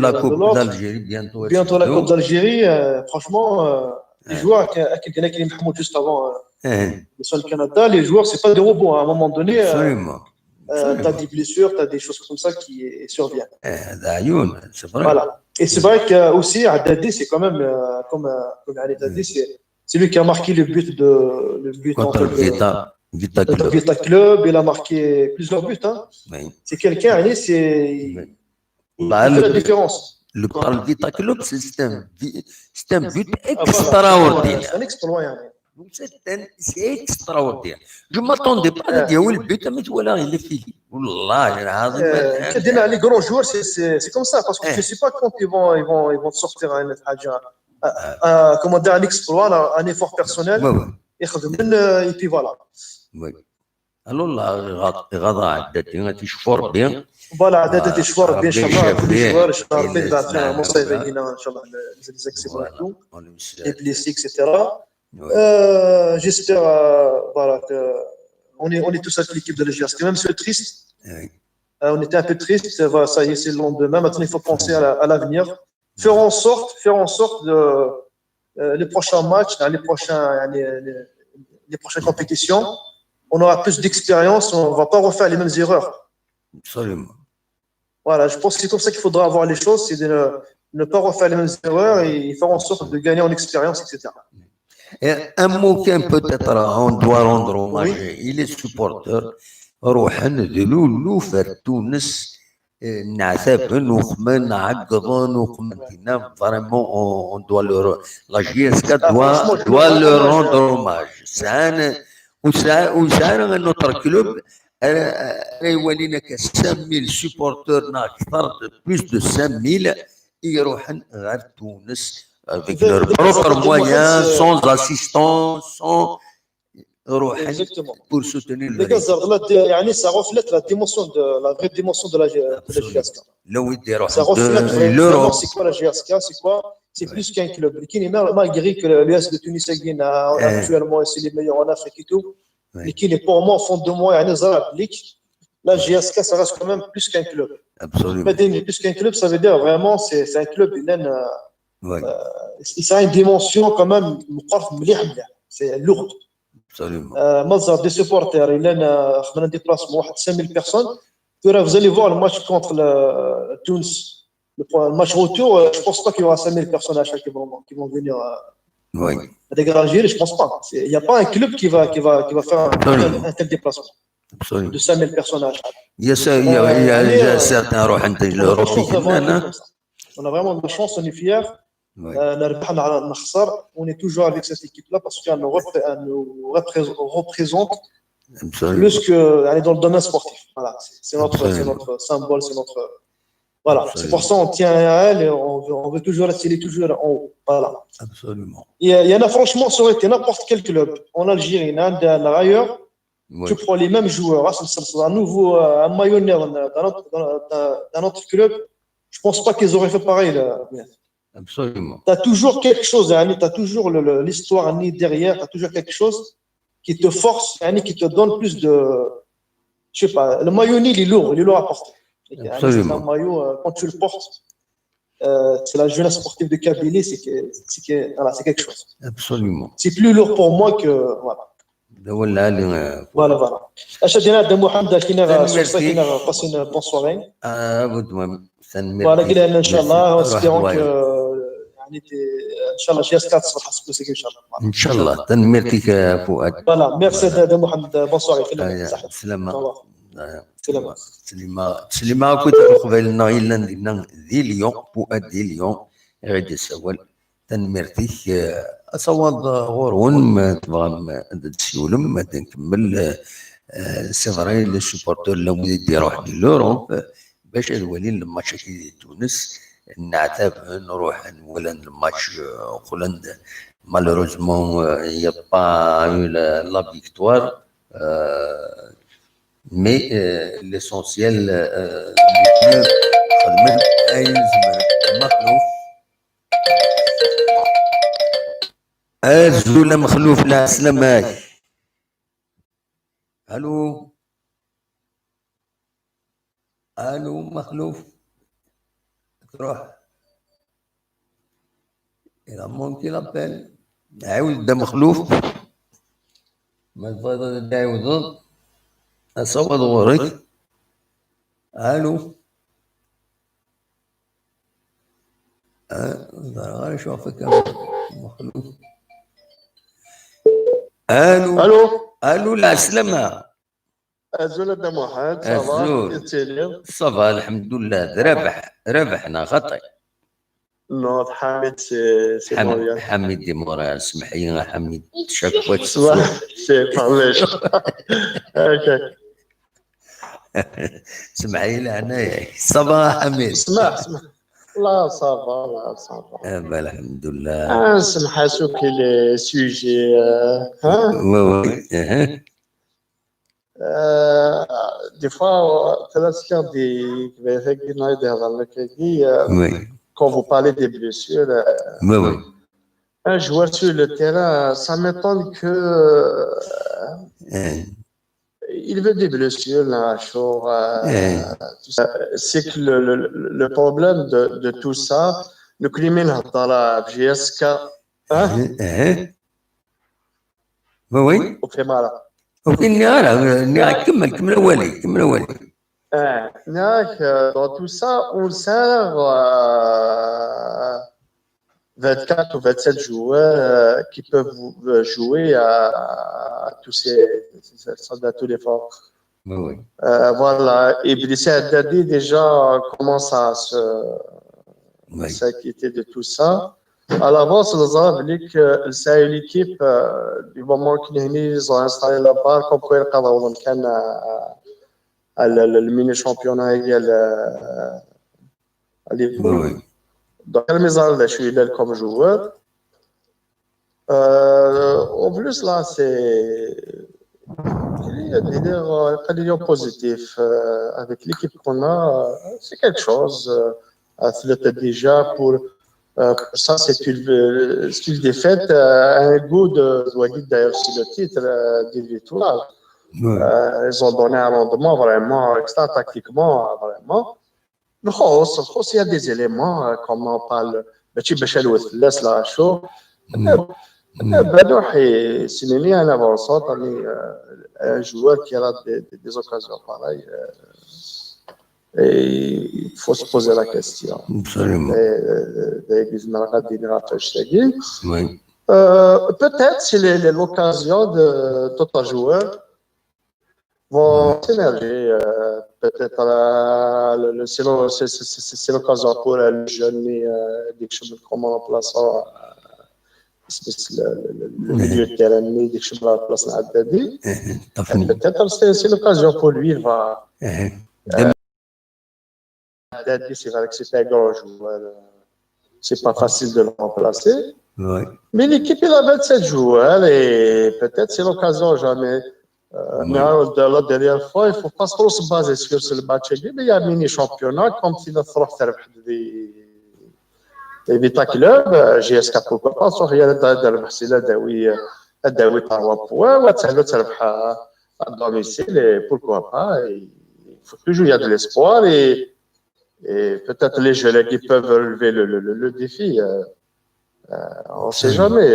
la Coupe d'Algérie bientôt. Bientôt la Coupe d'Algérie, franchement, les joueurs qui étaient juste avant le Canada, les joueurs, c'est pas des robots. À un moment donné, tu as des blessures, tu as des choses comme ça qui surviennent. C'est vrai. Voilà. Et c'est vrai que aussi, Haddadi, c'est quand même, comme Haddadi, c'est lui qui a marqué le but contre le Vita Club. Il a marqué plusieurs buts. Hein. Oui. C'est quelqu'un, il fait la différence. Le Vita Club, c'est un but extraordinaire. C'est un exploit. C'est extraordinaire. Je ne m'attendais pas à dire le but, mais voilà, il est fini. Wallah, les grands joueurs, c'est comme ça, parce que je ne sais pas quand ils vont sortir comment dire, un exploit, un effort personnel, et puis voilà. Alors là, غضا عدتي شفور بيان فوالا عدتي شفور بيان ان شاء الله كل جوار شربت بعد مصيبه لينا ان شاء الله les exceptions et blessés etc. J'espère voilà que on est tous avec l'équipe de la GSK, même si c'est triste. On était un peu triste, voilà, ça y est, c'est le lendemain. Maintenant, il faut penser à l'avenir, faire en sorte de les prochains matchs, les prochaines compétitions, on aura plus d'expérience, on ne va pas refaire les mêmes erreurs. Absolument. Voilà, je pense que c'est comme ça qu'il faudra voir les choses, c'est de ne pas refaire les mêmes erreurs et faire en sorte de gagner en expérience, etc. Et un mot peut-être on doit rendre hommage. Il est supporter. روحا ذلول فات تونس نعتابن وخمان عقضان وخمانتنا فريمون اون دوا لو لا جي اس كا دوا لو روندر اوماج سان وسان نوتر كلوب يولينا ك 5000 سبورتور اكثر بلوس دو 5000 يروحن غير تونس avec leur propre moyen sans assistance sans pour soutenir le يعني ça reflète la dimension la vraie dimension de la GSK. Ça reflète vraiment c'est quoi la GSK, c'est plus qu'un club. Malgré que l'US de Tunis actuellement c'est les meilleurs en Afrique et tout, mais qui est pour moi au fond de moi la GSK ça reste quand même plus qu'un club. Absolument. Plus qu'un club, ça veut dire vraiment c'est un club ça a une dimension quand même c'est lourd. مصدر des supporters il a خدنا déplacement 5000 personnes. Vous allez voir le match contre le Tunis, le match retour, je pense pas qu'il y aura 5000 personnes à chaque moment qui vont venir à dégranger, je pense pas. Il n'y a pas un club qui va faire un tel déplacement. Absolument. De 5000 personnes à chaque. Il y a certains on a vraiment de la chance, on est fiers. On est toujours avec cette équipe-là parce qu'elle nous représente plus que aller dans le domaine sportif. Voilà, c'est notre symbole, c'est notre. Voilà, c'est pour ça qu'on tient à elle et on veut toujours rester toujours en haut. Voilà. Absolument. Il y en a franchement, ça aurait été n'importe quel club en Algérie, ailleurs. Tu prends les mêmes joueurs, un nouveau un maillot d'un autre club. Je pense pas qu'ils auraient fait pareil. Absolument. Tu as toujours quelque chose, tu as toujours l'histoire derrière, tu as toujours quelque chose qui te force, qui te donne plus de. Je sais pas, le maillot il est lourd à porter. C'est un maillot, quand tu le portes, c'est la jeunesse sportive de Kabylie, c'est quelque chose. Absolument. C'est plus lourd pour moi que. Voilà. Achadina de Mohamed Kina, passé une bonne soirée. Voilà, Inch'Allah, espérons que. ان شاء الله شي اسكات تصبح حسب ان شاء الله ان شاء الله تنميرتك فؤاد فوالا ميرسي د محمد بونسوار سلامة كنت قبل نايل ندينا ذي اليوم فؤاد ذي اليوم غادي سوال تنميرتك اصوات غورون ما تبغى تسولم ما تنكمل سي فري لي سوبورتور لو يديروا حد لوروب باش الولين الماتش كي تونس نعتاب نروح نولن الماتش هولندا malheureusement il n'y a pas eu la victoire mais l'essentiel الزول مخلوف لا سلامك الو مخلوف تروح إذا ممكن أبل عاود ده مخلوف ما تفضل عاود أصوت غورك ألو غير أشوفك مخلوف ألو لا سلامة الزول ده محمد صباح الحمد لله ربحنا خطأ Non, Hamid, c'est Montréal. Hamid de Montréal, سمحي Hamid, chaque fois que c'est pas vrai. Ok. سمحي لي هنايا صباح حميد اسمع لا صافا لا صافا الحمد لله نسمح سوك لي سوجي ها وي دي فوا ثلاث كان دي هيك نايد هذا لك دي quand vous parlez des blessures un joueur sur le terrain ça m'étonne que il veut des blessures là, c'est que le problème de tout ça, le criminel dans la GSK, oui, وفي مرة كمل أولي dans tout ça, on sert 24 ou 27 joueurs qui peuvent jouer à tous les forts. Oui. Voilà. Et Blissé Haddadi déjà commence à s'inquiéter de tout ça. À l'avance, c'est une équipe du moment qu'ils ont installé la barre, comme quoi le mini-championnat à l'époque. Oui. Donc, je suis là comme joueur. En plus, là, c'est il y a positif. Avec l'équipe qu'on a, c'est quelque chose. Déjà, pour ça, c'est une défaite, un goût de Ouagid, d'ailleurs, sur le titre des victoires. Ils ont donné un rendement vraiment extra tactiquement, vraiment. Il y a des éléments, comme on parle, laisse la show. C'est un avançant, un joueur qui a des occasions pareilles. Et il faut se poser la question. Absolument. Oui. Peut-être c'est l'occasion de d'autres joueurs vont s'émerger. Peut-être c'est l'occasion pour le jeune comme remplaçant le milieu de terrain comme remplaçant Haddadi. Peut-être c'est l'occasion pour lui. Haddadi, c'est vrai que c'est un grand joueur. C'est pas facile de le remplacer. Oui. Mais l'équipe, il a 27 joueurs et peut-être c'est l'occasion jamais. Mais la dernière fois, il ne faut pas trop se baser sur le match. Mais il y a un mini-championnat, comme si notre frère des clubs, GSK pourquoi pas, sauf qu'il y a Daoui par 3 points, ou à domicile, et pourquoi pas. Il faut toujours y a de l'espoir et peut-être les jeunes qui peuvent relever le défi. On ne sait jamais.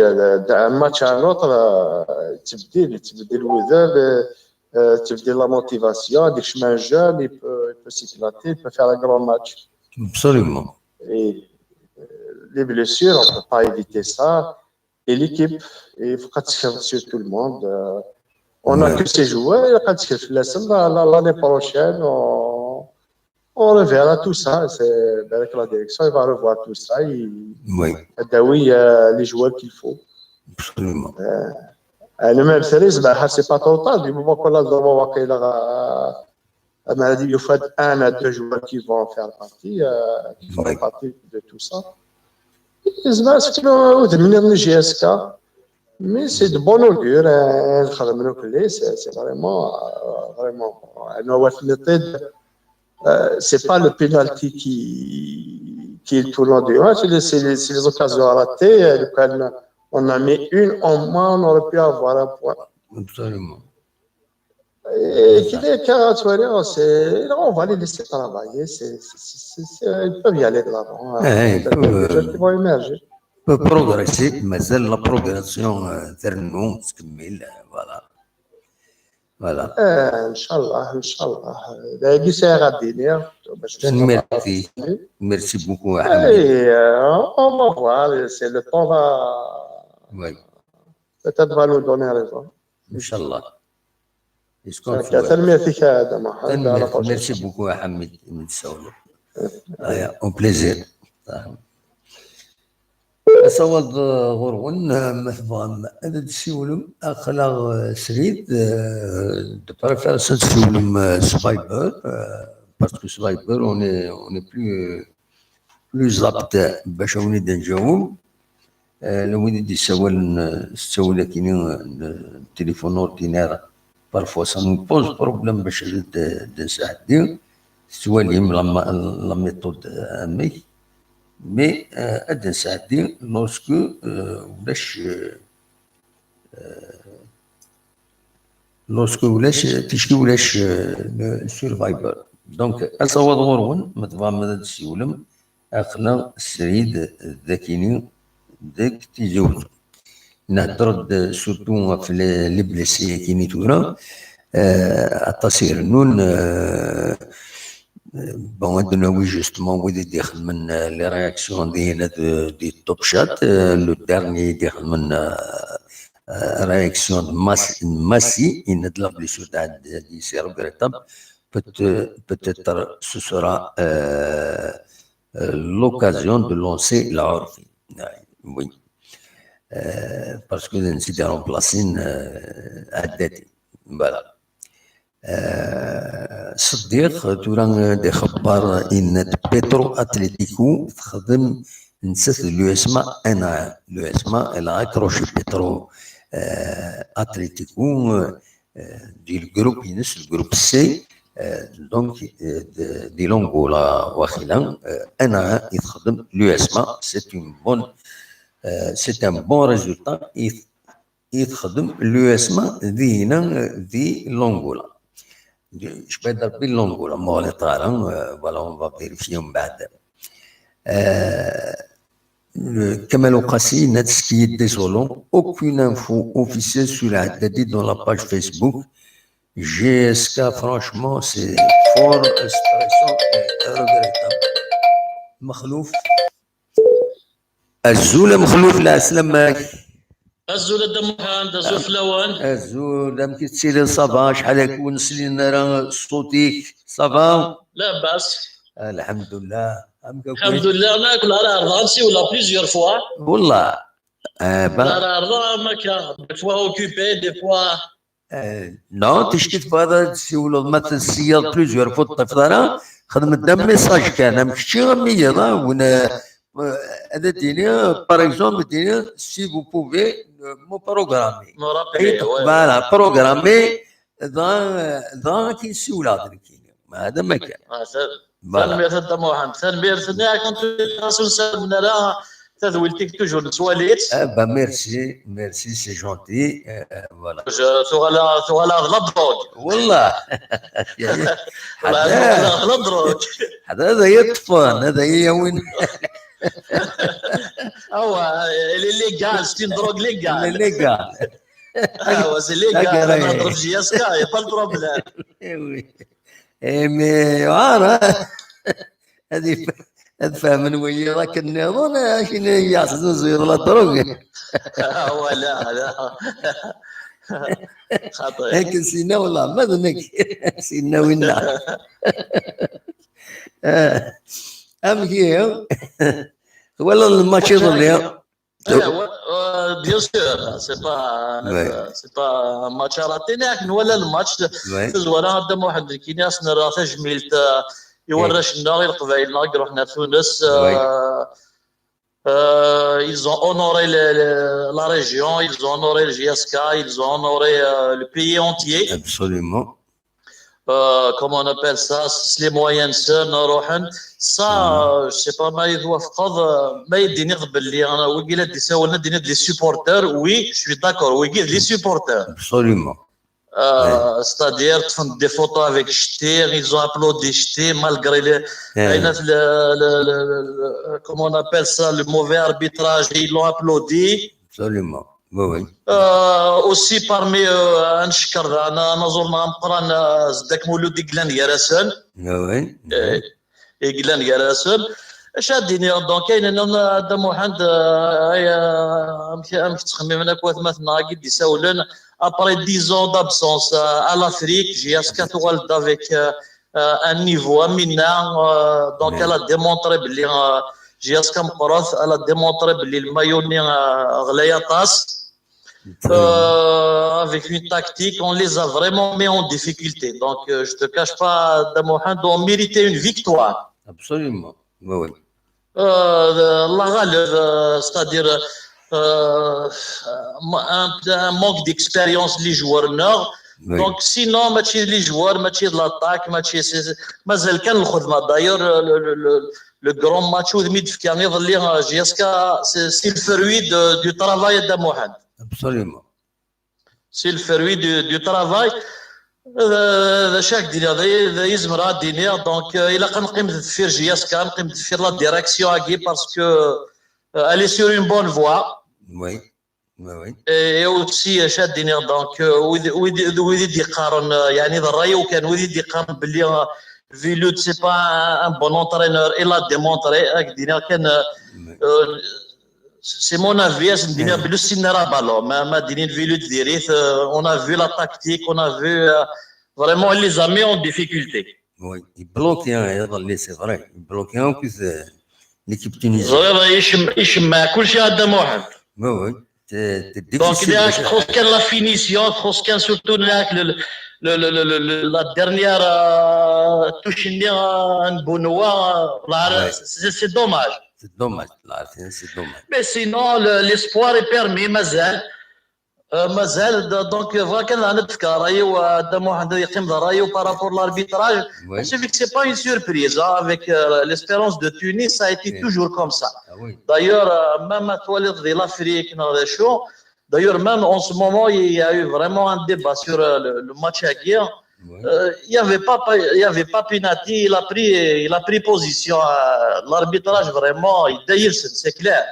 D'un match à un autre, tu veux la motivation. Des chemins jeunes, il peut s'éclater, il peut faire un grand match. Absolument. Et les blessures, on ne peut pas éviter ça. Et l'équipe, il faut qu'elle sur tout le monde. On n'a que ces joueurs. L'année prochaine, on reverra tout ça. C'est la direction, il va revoir tout ça. Oui, les joueurs qu'il faut. Absolument. Le même service, c'est pas trop tard. Du moment qu'on a il y a 1 à 2 joueurs qui vont faire partie, qui feront partie de tout ça. C'est le GSK. Mais c'est de bon augure. C'est vraiment c'est pas le penalty qui est le tournant du match, c'est les occasions ratées. On a mis une en moins, on aurait pu avoir un point. Absolument. Et on va les laisser travailler. Ils peuvent y aller de l'avant. Ils vont émerger. peut progresser, مازال la progression ترنو تكمل voilà. Inch'Allah. Qui c'est Radine? Merci beaucoup. On va voir, c'est le temps va. Oui. Peut-être va nous donner raison. Inch'Allah. Merci beaucoup, Hamid. Un plaisir. أصوات غرون مثلا هذا تسيولم أخلاق سريد de préférence تسيولم سفايبر parce que سفايبر on est plus apte باش ونبدا نجاوب لو وليد يسول كيني التليفون اوردينير parfois ça nous pose problème باش نساعد سواليم la méthode أمي مي أدن ساعدين لوسكو ولاش تشكي ولاش سيرفايفر دونك أصوات غرون مثلا مدى تسيولم أخلا السريد ذاكيني ذاك تيزوج نهدرد سورتو في لي بليسي كيني تورا التصير نون bon عندنا وي جوستمون ويدي داخل من لي رياكسيون ديالنا دي توب شات لو ديرني داخل من رياكسيون ماسي ان دو لا بليسور تاع دي سي ريغريتاب peut-être ce sera l'occasion de lancer العرفي oui parce que نسيت remplacer عداتي voilà صديق تورا دي خبار ان بيترو اتليتيكو تخدم نسات لو اسما انا لو اسما الى اكروش بيترو اتليتيكو دي الجروب ينس الجروب سي دونك دي لونغولا واخيلا انا يتخدم لو اسما سي ان بون ريزولتا يتخدم لو اسما دينا دي لونغولا je peux être plus long pour la mort voilà on va vérifier من بعد Kamel Okassi net ce qui est désolant aucune info officielle sur la Haddadi dans la page Facebook GSK franchement c'est fort stressant et regrettable مخلوف الزول مخلوف لا سلامك الزول الدمحان دزول فلوان الزول دام كتسيلي صافا شحال يكون سلينا راه صوتيك صافا لا باس الحمد لله الحمد لله ناكل على رضا ولا بليزيور فوا والله على رضا ما كان دي فوا اوكيبي دي فوا نو تشكيت فهذا تسولو مثلا السياد بليزيور فوا الطفله خدمت دام ميساج كان ماشي غمية وانا هذا ديني باغ اكزومبل ديني سي فو بوفي مو بروغرامي فوالا بروغرامي ضا كي سول هذا هذا ما كان سلمي تدموحن سلمي سنيا كنت راسون سلمنا لا تذويلتك توجور سواليت با ميرسي سي جونتي فوالا سوالا غلطروك والله هذا غلطروك هذا يطفن هذا هي وين هو ليغال ستين دروغ ليغال ليغال هو سي ليغال انا نضرب جياسكا يا با البروبليم مي وانا هذه فاهم ويا ذاك النظام شنو يحسن زير لا دروغ لا خطير هيك سينا والله ما ذنك سينا وينا ام كيو ولا الماتش اللي بيان سور سي با ماتش راتي لكن ولا الماتش زوالة قدام واحد الكيناس نرى تجميل يورش لنا غير قبايلنا رحنا تونس ils ont honoré la région, ils ont honoré le GSK, ils ont honoré le pays entier. Absolument. Comment on appelle ça, les moyennes sœurs, ça, je sais pas, mais il doit faire des supporters, oui, je suis d'accord, oui, des supporters. Absolument. C'est-à-dire des photos avec Ch'tir, ils ont applaudi Ch'tir malgré comment on appelle ça, le mauvais arbitrage, ils l'ont applaudi. Absolument. Oui. Aussi parmi نشكر انا زرنا مقران زدك مولود قلان يراسن oui. قلان يراسن شاديني دونك كاين انا دم واحد امشي تخمم انا كوات مثلا قد يسولن après 10 ans d'absence à l'Afrique, GSK تغلط avec un niveau éminent, donc elle a démontré que جياسكا مقراث elle a démontré بلي المايوني غلايا طاس avec une tactique on les a vraiment mis en difficulté donc je te cache pas Damohand on méritait une victoire absolument oui الله غالب c'est-à-dire un manque d'expérience les joueurs nord donc sinon ماشي لي joueurs ماشي de l'attaque ماشي مازال كان الخدمه d'ailleurs le grand match où Dmit كان يظل جياسكا c'est le fruit du travail de Damohand absolument c'est le fruit du travail chaque dîner يزمر dîner donc il a نقيم تدفير جياسكا نقيم تدفير la direction agui parce que elle est sur une bonne voie oui oui et aussi chaque dîner donc ويدي يقارن يعني الراي وكان ويدي يقارن باللي Vilut c'est pas un bon entraîneur il a démontré dîner كان c'est mon avis c'est dîner بلو سينرا بالو ما دîner Vilut ديريت on a vu la tactique on a vu vraiment il les a mis en difficulté oui il bloque يظل c'est vrai il bloque en plus l'équipe tunisienne يشمع كل شيء قدام واحد oui donc خص كان la finition خص كان surtout la dernière touche Benoît c'est dommage c'est dommage mais sinon l'espoir est permis مازال donc كان نتذكر ايوا Damohand يقيم رايو par rapport à l'arbitrage c'est vu que c'est pas une surprise avec l'espérance de Tunis ça a été toujours comme ça d'ailleurs même à Toilette de l'Afrique d'ailleurs même en ce moment il y a eu vraiment un débat sur le match à guerre il y avait pas penalty il a pris position l'arbitrage vraiment il déhirse c'est clair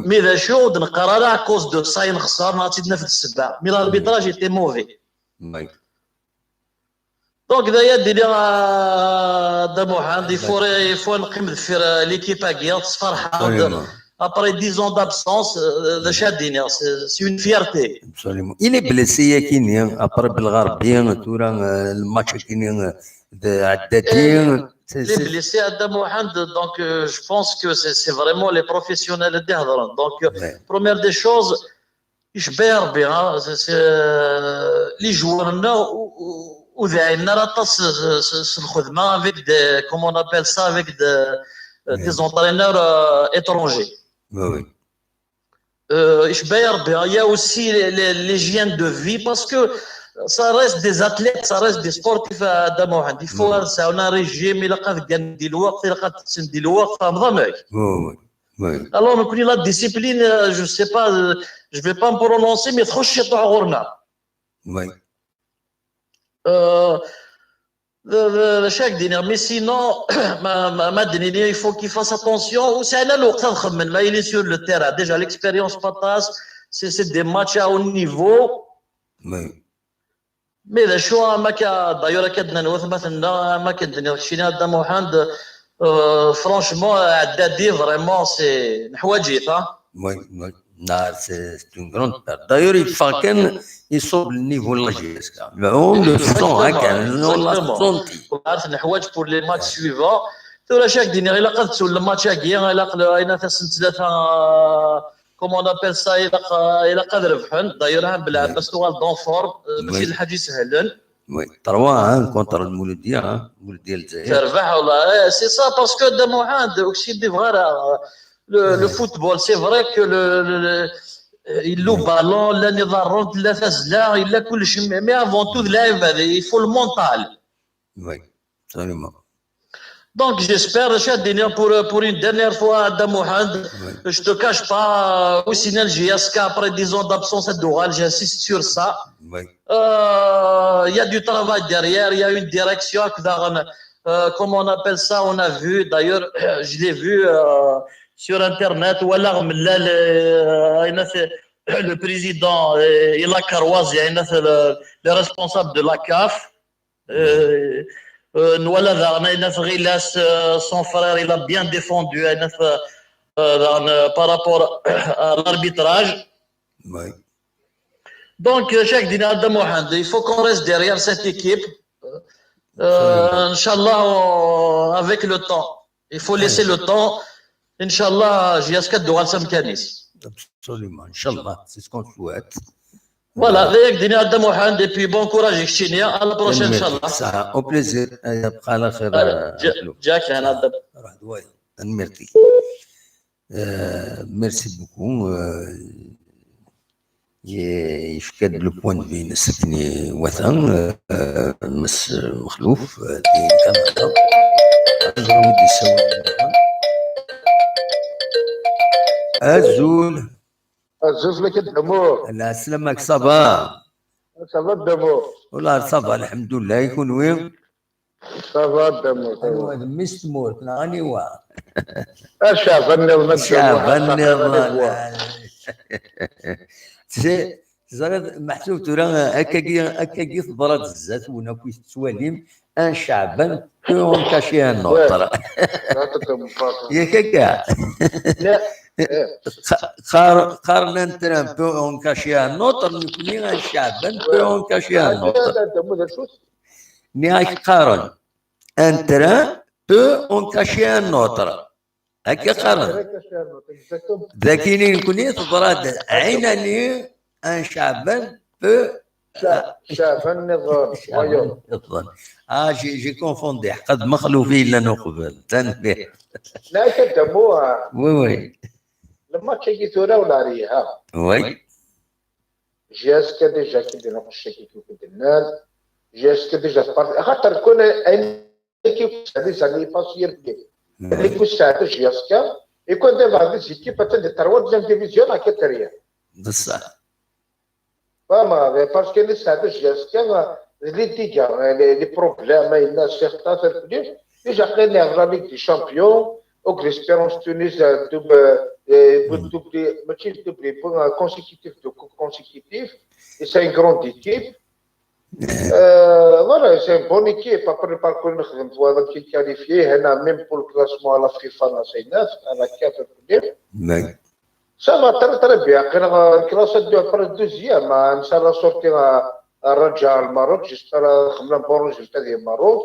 mais la chose نقرر à cause de ça نخسر نعطينا في السبعه mais l'arbitrage était mauvais donc d'ailleurs Damohand il faut نقيم في l'équipe à guerre فرحان après 10 ans d'absence de Chadiner c'est une fierté absolument il est blessé كينيا après بالغربيه تورا الماتش كينيا عداتين les blessés à Damohand donc je pense que c'est vraiment les professionnels de donc première des choses يشبير بها les joueurs وذاينا راه الخدمه avec des comment on appelle ça avec des entraîneurs étrangers oui يشبير بها il y a aussi l'hygiène de vie parce que ça reste des athlètes ça reste des sportifs à Damohand il faut un régime il قاد ندير الوقت il قاد تندير الوقت فاهم معاك oui alors نكون la discipline je sais pas je vais pas me prononcer mais تخش يطلع غورنا oui chaque dîner mais sinon ma dîner il faut qu'il fasse attention c'est انا الوقت نخمم ما il est sur le terrain déjà l'expérience patas c'est des matchs à haut niveau oui mais le choix ما d'ailleurs كدنا نوث مثلا ما كدنا شينا Damohand franchement عدادي vraiment c'est نحواجيت oui c'est une grande perte d'ailleurs il faut كان يصوب النيفو لاجيسكا on le sent هكا on l'a senti عارف نحواج pour les matchs suivants ترى شاك دينير الا قدتو الماتش كيا الا اين تسن ثلاثه كومون ابل سا الا قد ربحن داير بلعب بس هو دون فورم ماشي الحاجه سهلا وي 3 كونتر المولوديه الجزائر تربح والله سي سا باسكو Damohand aussi دي فغار le football c'est vrai que il له بالون لا نظام ثلاثه زلا الا كلش مي افون تو لاعب هذا يفو المونطال وي absolument donc j'espère Chadiner pour une dernière fois Damohand je te cache pas aussi Giasca après 10 ans d'absence à Doural j'insiste sur ça il y a du travail derrière il y a une direction comment on appelle ça on a vu d'ailleurs je l'ai vu sur internet le président et la Karouaz le responsable de la CAF son frère il a bien défendu par rapport à l'arbitrage donc chaque dîner Damohand il faut qu'on reste derrière cette équipe Inch'Allah avec le temps Il faut laisser le temps. Inch'Allah, JSK doit s'amkanis. Absolument, Inch'Allah, c'est ce qu'on souhaite. Voilà, avec Dini Adam Mohamed, et puis bon courage, Chinia. À la prochaine, Inch'Allah. Ça, au plaisir. يبقى على خير. Jack, Adam. Merci. Merci beaucoup. يشكد لو بوان في نسكني وثن مس مخلوف دين كندا أجر ودي سوى أزول الزوز لك الدمور. لا سلامك صبا صبا الدمور. والله صبا الحمد لله يكون وين صبا الدمور. أيوة مستمور ناني وا شافني شافني زرد محسوب ترى هكاكي ضرات الزات وناكو تسواليم ان شعبا كون كاشي النوطر ياك كاع قارنا ترامب اون كاشي النوطر نكوني ان شعبا كون كاشي النوطر نهاية قارن ان ترامب اون كاشي النوطر هكا قارن ذاكيني نكوني تضراد عيناني ان شعبا شعبا نظام جي كونفوندي قد مخلوفين لنا قبل تنبيه لا كدموها وي لما كي ثورة ولا ريها وي جاسك ديجا كي دينا الشكل كي دينا جاسك ديجا خاطر كون ان كي هذه زاني باسير بي اللي كنت جاسك يكون دابا هذه زيكيب تاع ترواد ديال ديفيزيون هكا تريا بصح فما باسكو لسه جاسك لي ديجا لي بروبليم الناس سيغتان في ديجا قلنا في لا ليغ دي شامبيون او ليسبيرونس تونس دوبلي ماشي دوبلي بون كونسيكوتيف دو كونسيكوتيف et c'est une grande équipe. Voilà, c'est une bonne équipe. Après le parcours, nous avons été qualifiés. Même pour le classement à la FIFA, on a 4 problèmes. Ça va très bien. Grâce à Dieu, après le deuxième, ça va sortir à Raja al Maroc. J'espère un bon résultat du Maroc.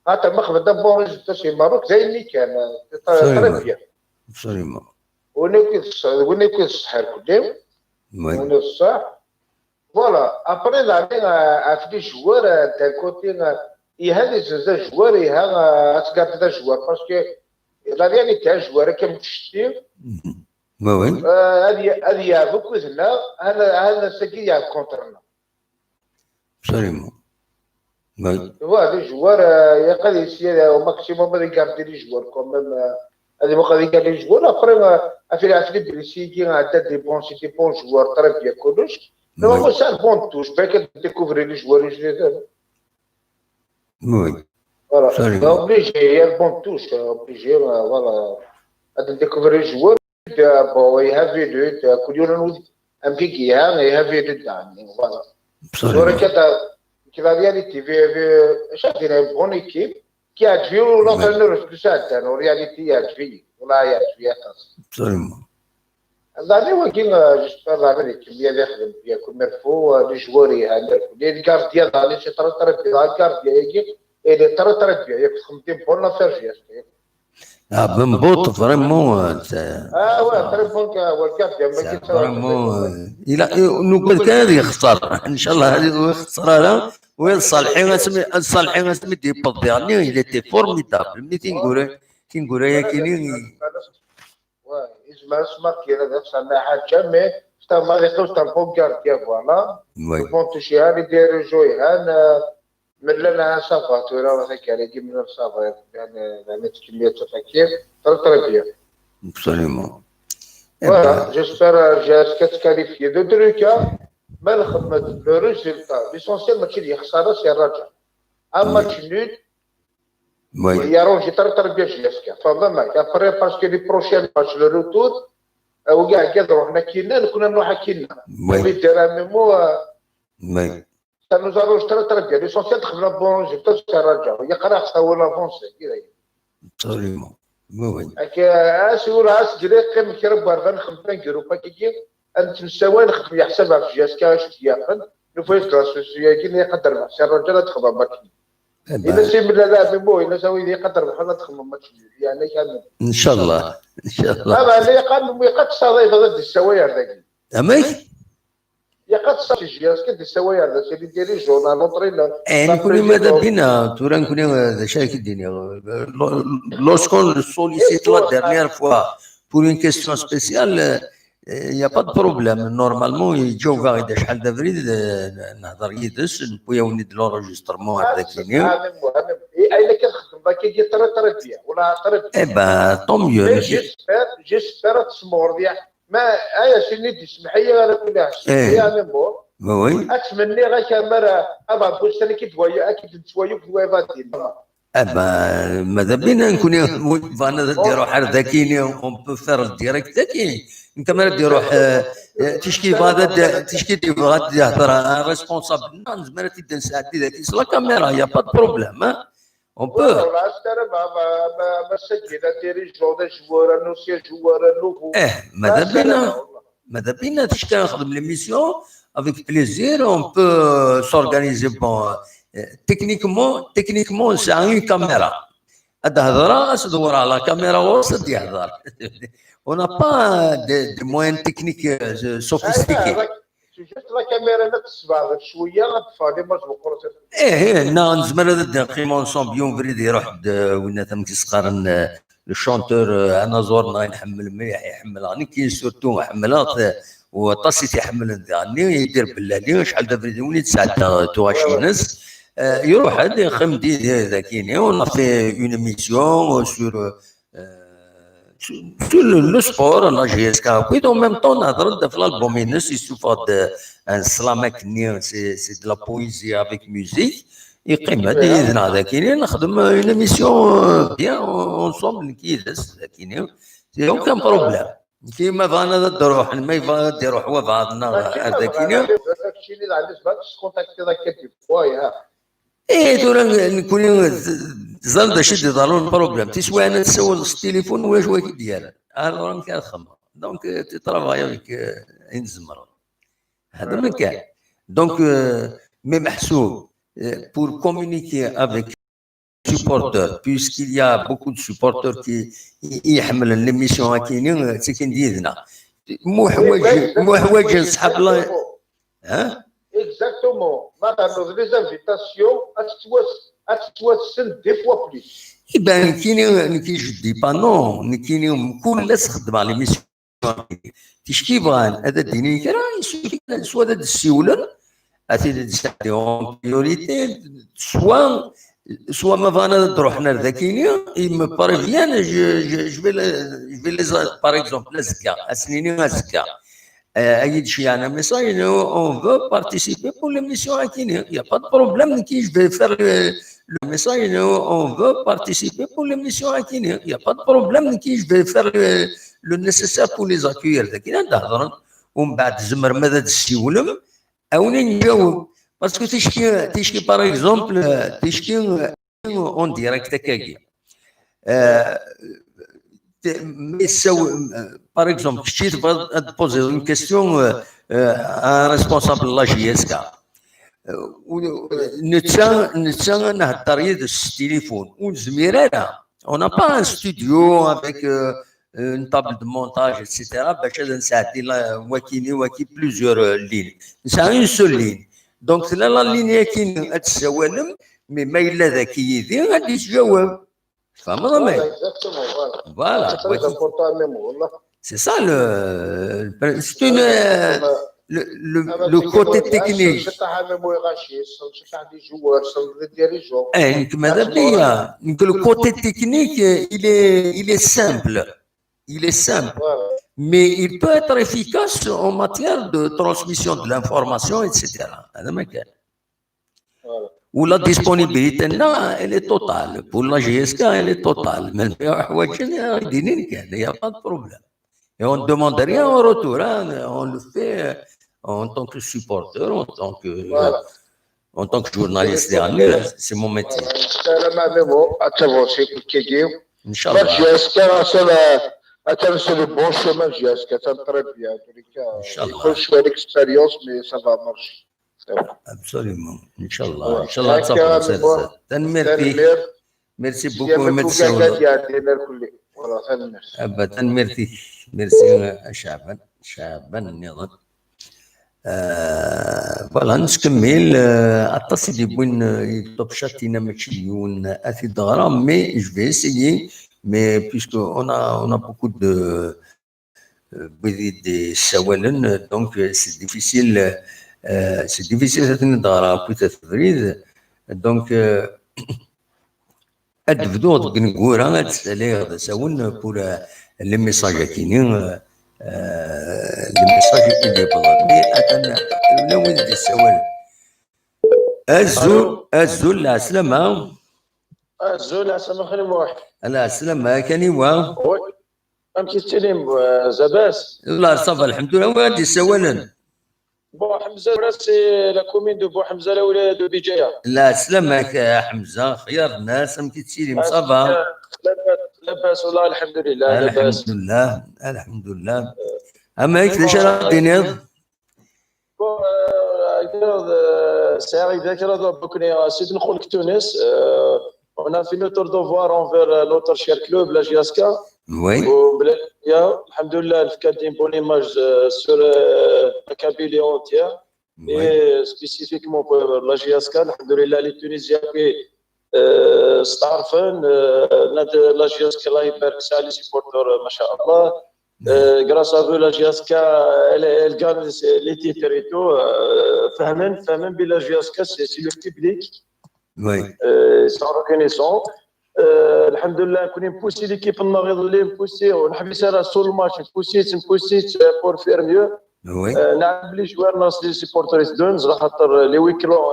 Attends, un bon résultat du Maroc, c'est nickel. Très bien. Absolument. On est que ça, on est ça. Voilà. Après, avec les joueurs, d'un côté, il y a des joueurs, il y a des joueurs. Parce que la réalité, un joueur qui est ch'ti. Oui. Il y a beaucoup de gens, ce qu'il y a contre nous. Absolument. Oui. Tu vois, les joueurs, il y a essayer au maximum de regarder les joueurs quand même. Il y a regarder les joueurs. Après, les blessés, il y a des bons joueurs très bien connus. Mais c'est un bon touche. Bien que découvrir les joueurs, Oui. Voilà. Obligé, il y a un bon touche. Obligé, voilà. De découvrir les joueurs. Bon, il y a vu un petit guillaume, il y a vu deux dames. Voilà. La réalité, c'est une bonne équipe qui a joué l'entraîneur de ça. En réalité, il a joué. Voilà, il a joué. Absolument. J'espère que l'équipe il y a comme il faut, les joueurs, les gardiens, c'est très bien. Les gardiens, il est très bien. Il y a une bonne affaire. بنبوط فريمون ouais très bon والكابتن فريمون نقول كان هذه يخسر ان شاء الله هذه يخسرها وين صالحين اسمي دي بوديرني il était formidable ملي كنقول يا كاينين اسمع كي هذا صنع حاجه مي حتى ما يقدرش تنبون كارديا فوالا بون تشي هاني داير جوي هان من لنا صافا تورا هكا اللي من صافا يعني كميه تفكير très bien. Absolument. Voilà, j'espère جاسك تكاليفي دو تروكا ما الخدمه لو ريزولتا ليسونسيال ماشي اللي يخسر سي الرجاء اما تشنود يا روجي très bien جاسك فما ابري باسكو لي بروشين ماتش لو روتور وكاع كيضرو حنا كينا كنا نروحو كينا وي دير ميمو وي Ça nous arrange très bien. L'essentiel, c'est que bon résultat, c'est الرجاء. Il y a que ça où l'avancée. Absolument. Oui. Si vous avez dit que vous avez besoin de 50 euros par kilo, أنت مسوين خدمة يحسبها في جهاز كاش ديالك. نفوز كلاس سياجين يقدر مع الرجال تخدم باكي. إلا شي من هذا مو إلا سوي ذي قدر بحال تخمم ماتش يعني كان ان شاء الله ان شاء الله هذا اللي قد صار ضد السوايع ذاك امي قد صار شي كد السوايع ذاك اللي ديري جورنال لونطرينا نكون ماذا بينا تورا نكون هذا شايك الدنيا لوسكون سوليسيت لا ديرنيير فوا pour une question spéciale il y a pas de problème normalement يجيو غادا شحال دافريد نهضر يدس نبويا ونيد لونجسترمون هذاك المهم الا كنخدم باك كي طرد فيها ولا طرد طون ميو جيسبر تصمور ديال ما شي نيد يسمح لي على كل شيء يعني مو وي اتمنى غير كاميرا ابا بوش انا كي توايا اكيد توايا في فاتين ماذا بينا نكون فانا ديرو حر ذاكيني اون بو فير الديريكت ذاكي انت ما ديرو تشكي فادا تشكي دي فادا يهضر ريسبونسابل زعما تيدن ساعدي ذاك لا كاميرا يا با بروبليم اون بو ما سجل ديري جوده جوار نوسيا جوار نوفو ماذا بينا تشكي نخدم ليميسيون افيك بليزير اون بو سورغانيزي بون تكنيكمون سي ان كاميرا هاد هضره تدور على كاميرا وسط يهضر on n'a pas de moyens techniques sophistiqués. جوست لا كاميرا تسبع شويه غتفادي ما تبقى نزمر هذا قيمون سامبيون فريد يروح وين ثم كيسقارن الشونتور انا زورنا نحمل مليح يحمل راني كاين سورتو حملات وطاسيت يحمل ثاني يدير بالله شحال دابا وليد ساعه تواشينس يروح هذا خمدي ذاكيني on a fait une émission sur le sport la GSK puis en même temps نهضر في الالبوم ينس يستفاد ان سلامك سي de la poésie avec musique يقيم هذا ذاكيني نخدم une émission bien ensemble كيدس ذاكيني سي aucun problème كيما فانا تروح ما يروح هو بعضنا هذاكيني داكشي اللي عندك باش كونتاكتي ذاك فوايا دورا نكون زال شي ضروري بروبليم تسوى انا نسول التليفون واش واش ديالها الوغ راك تخمم دونك تي ترافاي افيك انزمر هذا من كان دونك مي محسوب pour communiquer avec supporters puisqu'il y a beaucoup de supporters qui يحمل ليميسيون كاينين ساكن ديالنا محوج صحاب الله Exactement. Maintenant, les invitations, deux fois plus. Ben, je dis pas non, كل خدم على ليميسيون تشكي بغان هذا الديني كرا يسوي سوا هذا السيوله هذه ديسيون بريوريتي سوا ما فانا تروحنا ذاكيني me paraît bien je vais les par exemple l'azka asnini azka أيد شيء أنا مثلا on veut participer pour l'émission Akini il y a pas de problème qui je vais faire le message on veut participer pour l'émission Akini il y a pas de problème qui je vais faire le nécessaire pour les accueillir لكن هذا ومن بعد زمر ماذا تسيولم أو نجاوب باسكو تشكي باغ اكزومبل تشكي اون ديريكت هكاكي mais par exemple, si tu vas te poser une question à un responsable de la GSK, on n'a pas un studio avec une table de montage, etc. Plusieurs lignes. C'est une seule ligne. Donc, c'est la ligne qui est mais il a qui est voilà. C'est ça le côté technique. Le côté technique, il est simple. Il est simple. Mais il peut être efficace en matière de transmission de l'information, etc. Ou la disponibilité, elle est totale. Pour la GSK, elle est totale. Mais il n'y a pas de problème. Et on ne demande rien en retour. On le fait en tant que supporter, en tant que journaliste dernier. C'est mon métier. Inch'Allah. C'est le bon chemin, GSK. Ça me très bien. Il faut que je fasse l'expérience, mais ça va marcher. ابسوليومون ان شاء الله تصافى سلسة تنميرتي ميرسي بوكو ميرسي ابا تنميرتي ميرسي شعبا نظن فوالا نكمل اتصل دي بوين يطبشاتينا ماشي يون اثي دغرام مي جو في اسيي مي بيسكو اون ا بوكو دو des sawalen, donc c'est difficile d'en peut-être donc advdo de ngora c'est-à-dire de saoun pour les messages qui les messages qui débordent mais attends là où des sawal azul la salama azul la salama khali واحد la salama كاني وا امشي تسلم زباس لا صافا الحمد لله وادي سوالا بو حمزه راسي لا كومين دو بو حمزه الاولاد بجايه لا سلامك يا حمزه خيار الناس امتي تسيري صافا لاباس والله الحمد لله لاباس الحمد لله اما هيك ليش راه نيض بو سعيد ذاكره بكري سيد نخلك تونس on a fait notre devoir envers notre cher club la JSK. Oui. Alhamdoulilah, le cadre d'une bonne image sur la Kabylie entière et spécifiquement pour la JSK. Alhamdoulilah, les Tunisiens qui starfen, la JSK là, ils percent les supporters, masha'Allah. Grâce à eux, la JSK, elle gagne les titres et tout. Fahmen, la JSK, c'est le public. Oui. Sont reconnaissants. Alhamdoulilah, on a poussé l'équipe en arrière, on a poussé, on a fait ça sur le match, on a poussé pour faire mieux. Oui. On a les joueurs, les supporters, les week-ends,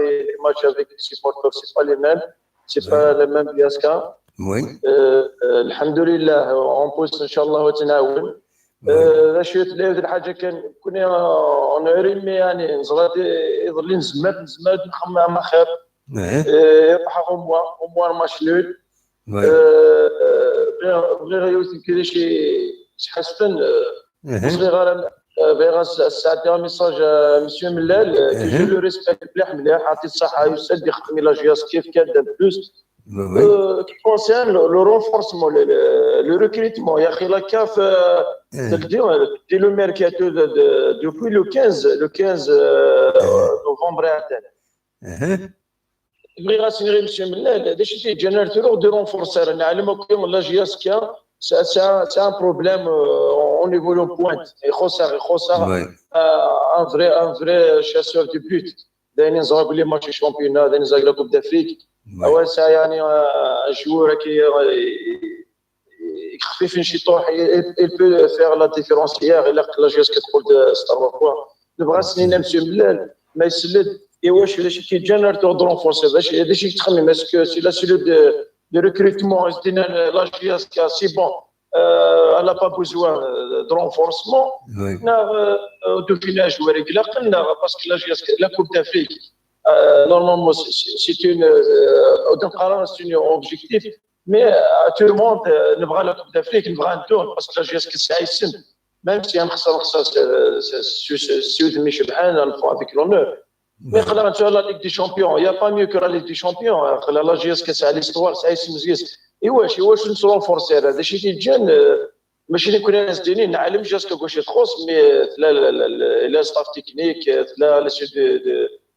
les matchs avec les supporters, c'est pas les mêmes, c'est pas les mêmes BSK. Oui. Alhamdoulilah, on pousse, Inch'Allah, on تناول. شويه تلاوذ الحاجه كنا اونوري مي يعني نزرات يظل نزمد نخمم ما خير يروح au moins ماتش نول غير يوسف كذا شي حسن صغير فيغاس الساعه ميساج مسيو ملال كيجي لو ريسبكت مليح عطي الصحه يسد يخدم لا جياس كيف كان بلوس qui concerne le renforcement, le recrutement. Il y a la CAF, c'est le mercato depuis le 15 novembre à Athènes. بغي غاسيني monsieur ملال هذا الشيء تيجينا de renforcer نعلمكم لا جياسكا c'est un problème au niveau de pointe يخسر un vrai chasseur de but دايرين نزرب لي ماتش الشامبيونات دايرين نزرب لا كوب دافريك اول ساعه يعني جوور كي يخفف شي طوح il peut faire la différence hier الا لا جيس كتقول ستار فوا نبغى سنين مسيو ملال ما يسلد واش علاش كيجينا دو رونفورسي هذا الشيء تخمم اسكو سي لا سيلو دو ريكروتمون دينا لا جيس كا سي بون elle n'a pas besoin de renforcement. De finage ou parce que la Coupe d'Afrique, normalement, c'est un objectif. Mais tout le monde ne verra la Coupe d'Afrique, ne verra un tour parce que la GSK c'est Aïssim. Même si un c'est avec l'honneur. Mais la Ligue des Champions, il n'y a pas mieux que la Ligue des Champions. La GSK c'est l'histoire, c'est Aïssim. واش نسو رونفورسي هذا الشيء تيجان ماشي نكون ناس دينين نعلم جاسكا واش تخص مي لا ستاف تكنيك لا لا سي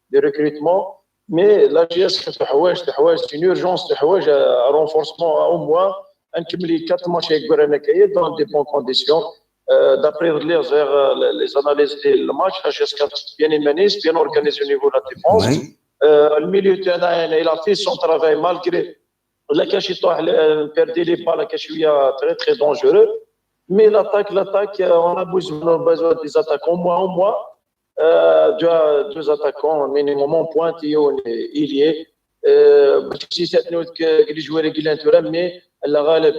دي ريكروتمون مي لا جاسكا تحوايج سي اورجونس تحوايج رونفورسمون او موا نكملي 4 ماتش يكبر انا كاين دون دي بون كونديسيون d'après les analyses du match جاسكا bien humaniste bien organisé au niveau de la défense le milieu de terrain il a fait son travail malgré la cache perdre les balles très très dangereux mais l'attaque on a besoin des attaquants au moins deux attaquants minimum en pointe il y est si cette note que les joueurs réguliers mais la غالب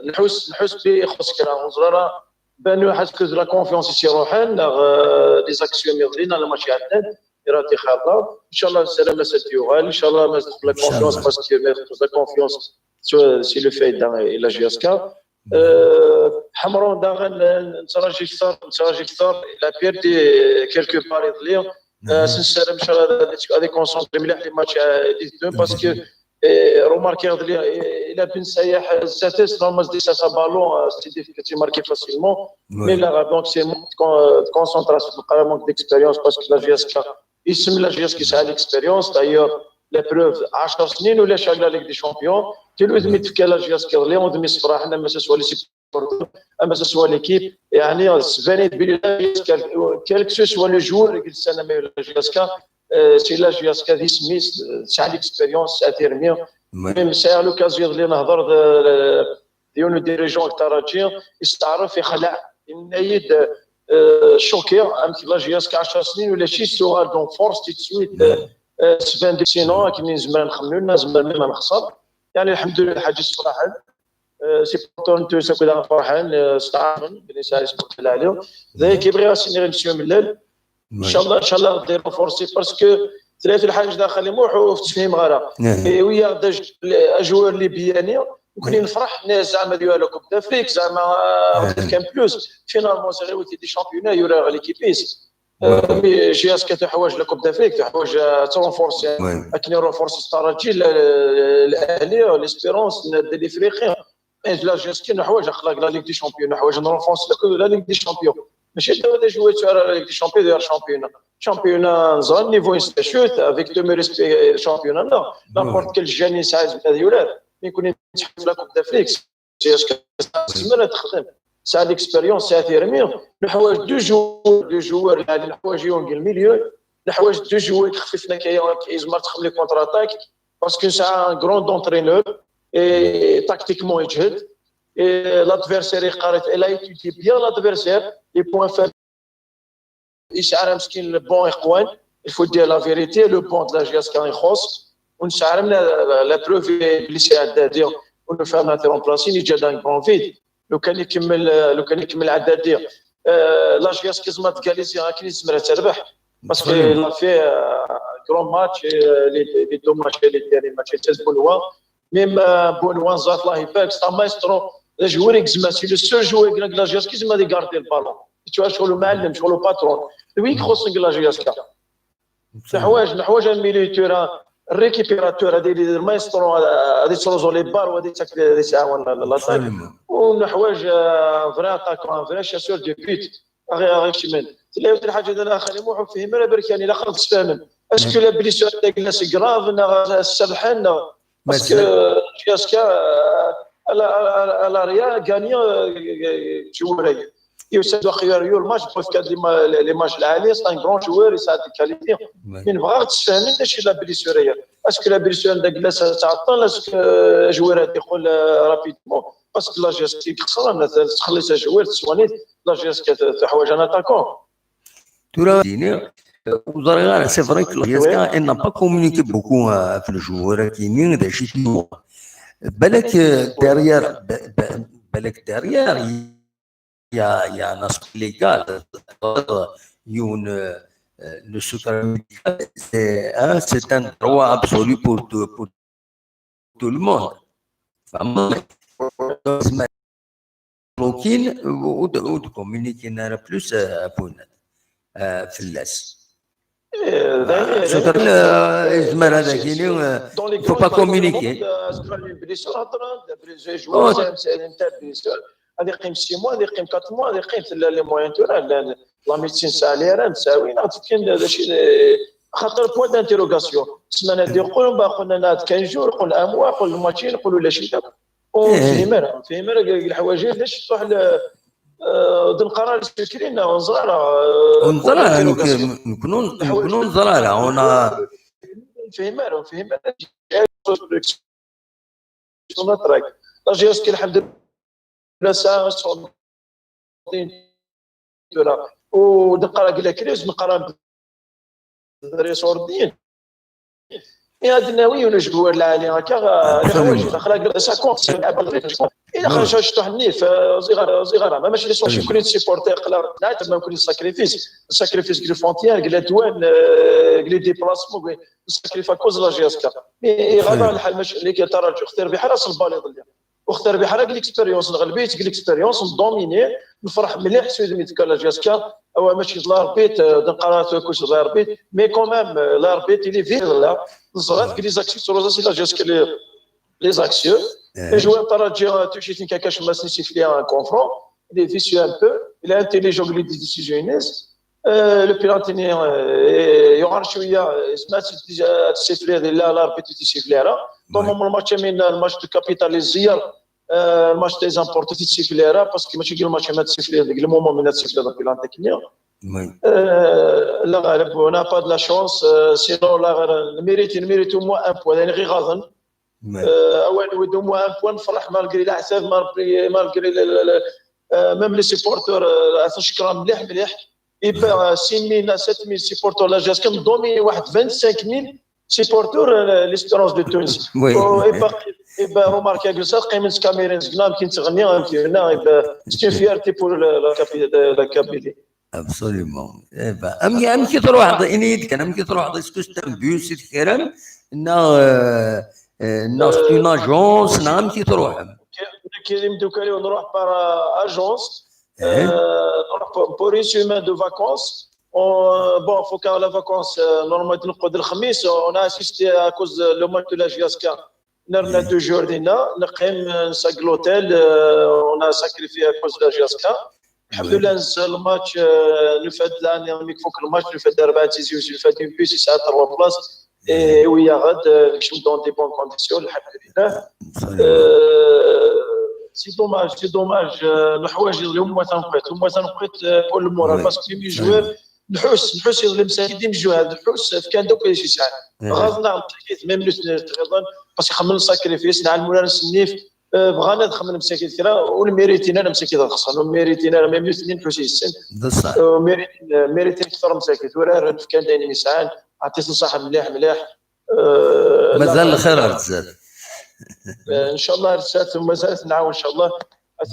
نحس بخص كلام صغيره بانوا حسك la confiance ici روحان des actions مغرين على ماتش عدد راتي خاطر ان شاء الله السلامه ستيوغال ان شاء الله ما لا كونفيونس باسكو لا كونفيونس سي لو فايت dans la GSK حمرون داغن نتراجي كثر لا بيردي كيلكو باري دليا سنسر مش غادي كونسونطري مليح لي ماتش دي باسكو remarquer il a bien sayah c'était normalement dit ça sa ballon c'était que marqué facilement mais là donc c'est concentration manque d'expérience parce que la GSK اسم la GSK c'est l'expérience d'ailleurs la preuve 10 سنين ولا شاغله ليك دي شامبيون تلوث ميت لا GSK اللي ودمي الصراحه انا ما سوا لي سيبورتور اما سوا ليكيب يعني سفانيت بلي كالك سوا لو جور اللي قلت انا ما la GSK سي لا GSK دي سميت تاع ليكسبيريونس اتيرميا ميم ساعه لوكازيون اللي نهضر ديونو ديريجون التراجي يستعرف يخلع ينايد شوكي عندك لا GSK 10 سنين ولا شي سوغال دون فورس تسويت سبان دي سينو كي زمان نخملوا لنا زمان ما نخسر يعني الحمد لله حاجه صراحه سي بورتون تو سكو فرحان استعمل بلي سايس بوتلا عليه ذاك يبغي راسي نمشيو من الليل ان شاء الله ديروا فورسي باسكو ثلاث الحاجه داخل يموح وتفهم غير ويا داج اجوار ليبيانيه وكلي نفرح ناس زعما ديال كوب دافريك زعما كان بلوس فينالمون سي غير دي شامبيونا يورا ليكيبيس مي GSK تحواج لكوب دافريك تحواج ترونفورسي لكن يرونفورسي استراتيجي الاهلي ليسبيرونس ديال افريقيا لا GSK نحواج اخلاق لا ليغ دي شامبيون نحواج نرونفورسي لا ليغ دي شامبيون ماشي دابا جويت على لا ليغ دي شامبيون ديال شامبيونا نزال نيفو انستيتيوت افيك تو مي ريسبي شامبيونا لا نابورت كل جاني ساعز من هذه ولاد يكون يتحف لا كوب دافريك GSK زعما تخدم سا ليكسبيريونس سا تيرمي نحواج دو جوار هذه الحوايج يونغ الميليو نحواج دو جوار تخفف لك يزمر تخلي لي كونتر اتاك باسكو سا ان غروند دونترينور اي تاكتيكمون يجهد l'adversaire elle a étudié bien l'adversaire les points faibles يشعر مسكين البون اخوان il faut dire la vérité le bon de la GSK يخص ونشعر la preuve اللي سي عداديه ونفهم تيرونبلاسي اللي جا دان بون فيد لو كان يكمل عداديه لا GSK زعما كاليزي كاين زمره تربح باسكو لا في كرون ماتش لي دو ماتش اللي ماتش تاز بونوا ميم بونوا زات الله يبارك ستا مايسترو joueur exma c'est le seul joueur de la GSK qui m'a gardé le ballon tu vois sur le معلم sur le patron lui يخص la GSK نحواج الميليتور الريكيبيراتور هذه المايسترو هذه تروزو لي بار وهذه تاك يساعون لاطاك ونحواج فري اتاكون فري شاسور دو بيت غير شمال تلاقيت الحاجه هذا خلي موحو فهم انا برك يعني لا خلط تفهم اسكو لا بليسيور تاع الناس كراف انا سبحان باسكو GSK la Ria gagne joueur il se doit créer le match parce que les matchs l'année c'est un grand joueur et ça a des qualités mais il va تفهم ايش لا بليسيور est-ce que la blessure de glace تعطل est-ce que joueur يدخل rapidement parce que la GSK خسرنا تخلي جوار تسوانيت la GSK تحوج انا اتاكون c'est vrai que la GSK elle n'a pas communiqué beaucoup avec le joueur qui est des chiffres بالك derrière il y a un aspect légal une le secret médical c'est un droit absolu pour tout le monde ممكن وتكومونيكينا بلوس بونات فلاس الزمان هذا كاين فو با كومونيكي هذه قيم 6 موا هذه قيم 4 موا هذه قيم لي موين تورا لا ميديسين سالير مساويين كاين هذا الشيء خاطر بوان دانتيروغاسيون السمانه دي قولوا قلنا 15 جور قول اموا قول الماتشين نقولوا لا شي فهمنا الحوايج علاش تروح القرار فكرينا ونزرارة نكونوا نزرارة فهمنا شنو طريق لا GSK الحمد لله ساعه ودقرا قال لك لازم نقرا ريسوردين هذا الناوي ونجبوا العالي هكا الاخلاق ساكونت الى خرج شطح النيف صغيره ماشي لي سوشي كل سيبورتي قلا ما كل ساكريفيس كلي فونتيان كلا دوان كلي ديبلاسمون ساكريفا كوز لا GSK مي غابه الحال ماشي اللي كيتراجع اختار بحال راس البال يضل واختار بحال هكا ليكسبيريونس نغلبيت ليكسبيريونس ندوميني نفرح مليح سويد ميتكال جاسكا او ماشي لاربيت قرات كوش لاربيت مي كومام لاربيت اللي في لا نزرات لي زاكسيون سوروزا سي لا جاسكا لي زاكسيون joueur Taraji touché une cacache masse sifflé un confront il est vicieux un peu il est intelligent il est décisionnaire le piloté il y aura شويه سمعت السيفلي ديال l'arbitre تيسيفلي راه طون الماتش من الماتش دو كابيتاليزير الماتش تي زامبورتي تيسيفلي راه باسكو ماشي كاين الماتش ما تسيفلي ديك المومون من تسيفلي ديال البيلانتي كنيا لا غالب ونا با دو لا شونس سينو لا ميريتو مو ان بوان يعني غير غاضن اول ودو مو ان بوان نفرح مالغري العساف مالغري ميم لي سيبورتور شكرا مليح يبقى 6000 7000 سيبورتور لا جاسكا دوميني واحد 25000 سيبورتور ليسبيرونس دو تونس يبقى روماركي كلسا قيمه كاميرين زكنا كاين تغني غنفينا يبقى سي فيارتي بور لا كابيتي ابسوليومون ام كي تروح اني كان كي تروح سكوس تام بيوس الكرام نا اون اجونس نعم كي تروح كي دوكا نروح بار اجونس pour une semaine de vacances. Bon, il faut qu'à la vacance, normalement, le Khamis, on a assisté à cause du match de la GSK. On a 2 jours d'ina, on a l'hôtel, on a sacrifié à cause de la GSK. Alhamdoulilah, le match, nous fait l'année, il faut que le match nous fait 4 6 nous fait une plus, c'est à 3 places. Et oui, il y a je suis dans des bonnes conditions, alhamdoulilah. C'est dommage. الحوايج اللي هما تنقيت بول المورال باسكو لي جوار الحوس المساكين جوار الحوس كان دوك شي ساعه غاضنا نتحكيت ميم لو تغضن باسكو خمن ساكريفيس نعلم مولانا السنيف بغانا نخمن مساكين كثيره والميريتين انا مساكين الخصان والميريتين انا ميم لو سنين حوسي السن بصح ميريتين اكثر مساكين وراه كان دايرين ساعه عطيت نصيحه مليح مازال الخير رزات ان شاء الله رزات ومازال نعاون ان شاء الله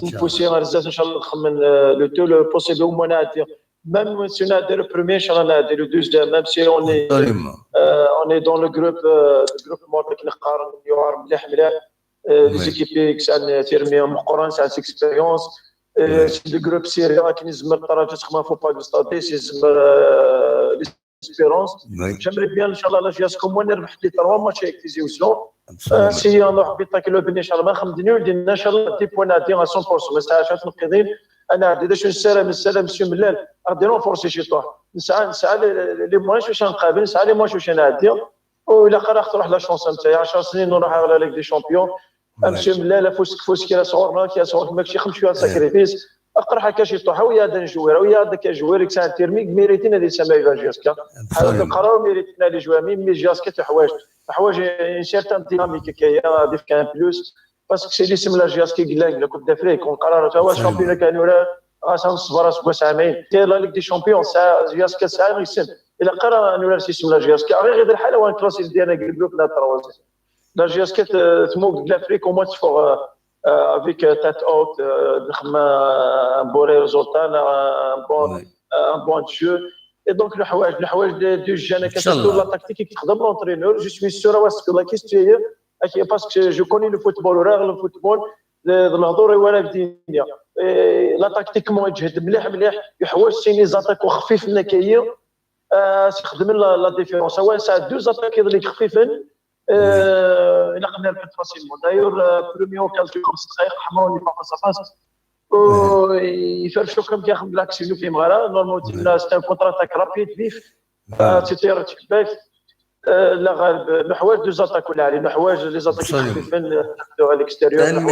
نفوسي رزات ان شاء الله نخمن لو تو لو بوسيبل وما نادي même si on a le premier on a le deuxième même si on est dans le groupe mort qui نقارن يوار مليح les équipes qui sont terminées مقارنه ساعه expérience le groupe سيريا كاين زمر الدرجه تخما فو با ستاتي سي زمر l'espérance j'aimerais bien ان شاء الله لا جاس كوم نربح لي 3 ماتش اكتيزيوسيون سي نروح بيطاك لو بني ان شاء الله ما خمدنيو ندير ان شاء الله دي بويناتي 100% ما ساعات نقيدين انا عندي شنو السلام مسيو ملال غادي نفورسي شي طوح نسعى لي ماتش واش نقابل نسعى لي ماتش واش نعدي ولا قرا تروح لا شونس نتاعي 10 سنين نروح على ليغ دي شامبيون مسيو ملال فوسك كي صورنا كي صورت ماكشي خمس شويه ساكريفيس اقرا هكا شي طوح ويا هذا نجوير ويا هذاك جوير كسان تيرميك ميريتين هذه سما الى جاسكا هذا نقراو ميريتين لي جوامي مي جاسكا حوايج ان سيرتان ديناميك كايا ديف كان بلوس باسكو سي لي سم لا جاسكي قلاك لا كوب دافريك كون قرار تا هو الشامبيون كانوا راه غنصبر اسبوع عامين كاين لا ليغ دي شامبيون ساعه جاسكا ساعه غيسن الا قرا انو سي سم لا جاسكا غير الحاله وان كلاسي ديالنا قلبوك لا تروازي لا جاسكا تموك دافريك وما تفوق avec tête haute un bon résultat un bon jeu et donc الحوايج دو جانا كتقول لا تكتيك كيخدم لونترينور جو سوي سور واسكو لا كيستيو باسكو جو كوني لو فوتبول وراه الفوتبول الهضور ولا في الدنيا لا تكتيكمون يجهد مليح يحوايج سيني زاتاكو خفيف نكايه يخدم لا ديفيرونس هو ساعه دو زاتاك اللي خفيفين الى قدرنا نربح فاسيلمون دايور بروميو كالكو 5 دقائق حمروني فاس يفرشوا كم كياخذ لاكسيون في مغرا نورمالمون سيت ان كونتر اتاك رابيد فيف تيتير تشباك لا غالب الحوايج دو زاتاك ولا علي الحوايج لي زاتاك خفيفين دو على الاكستيريور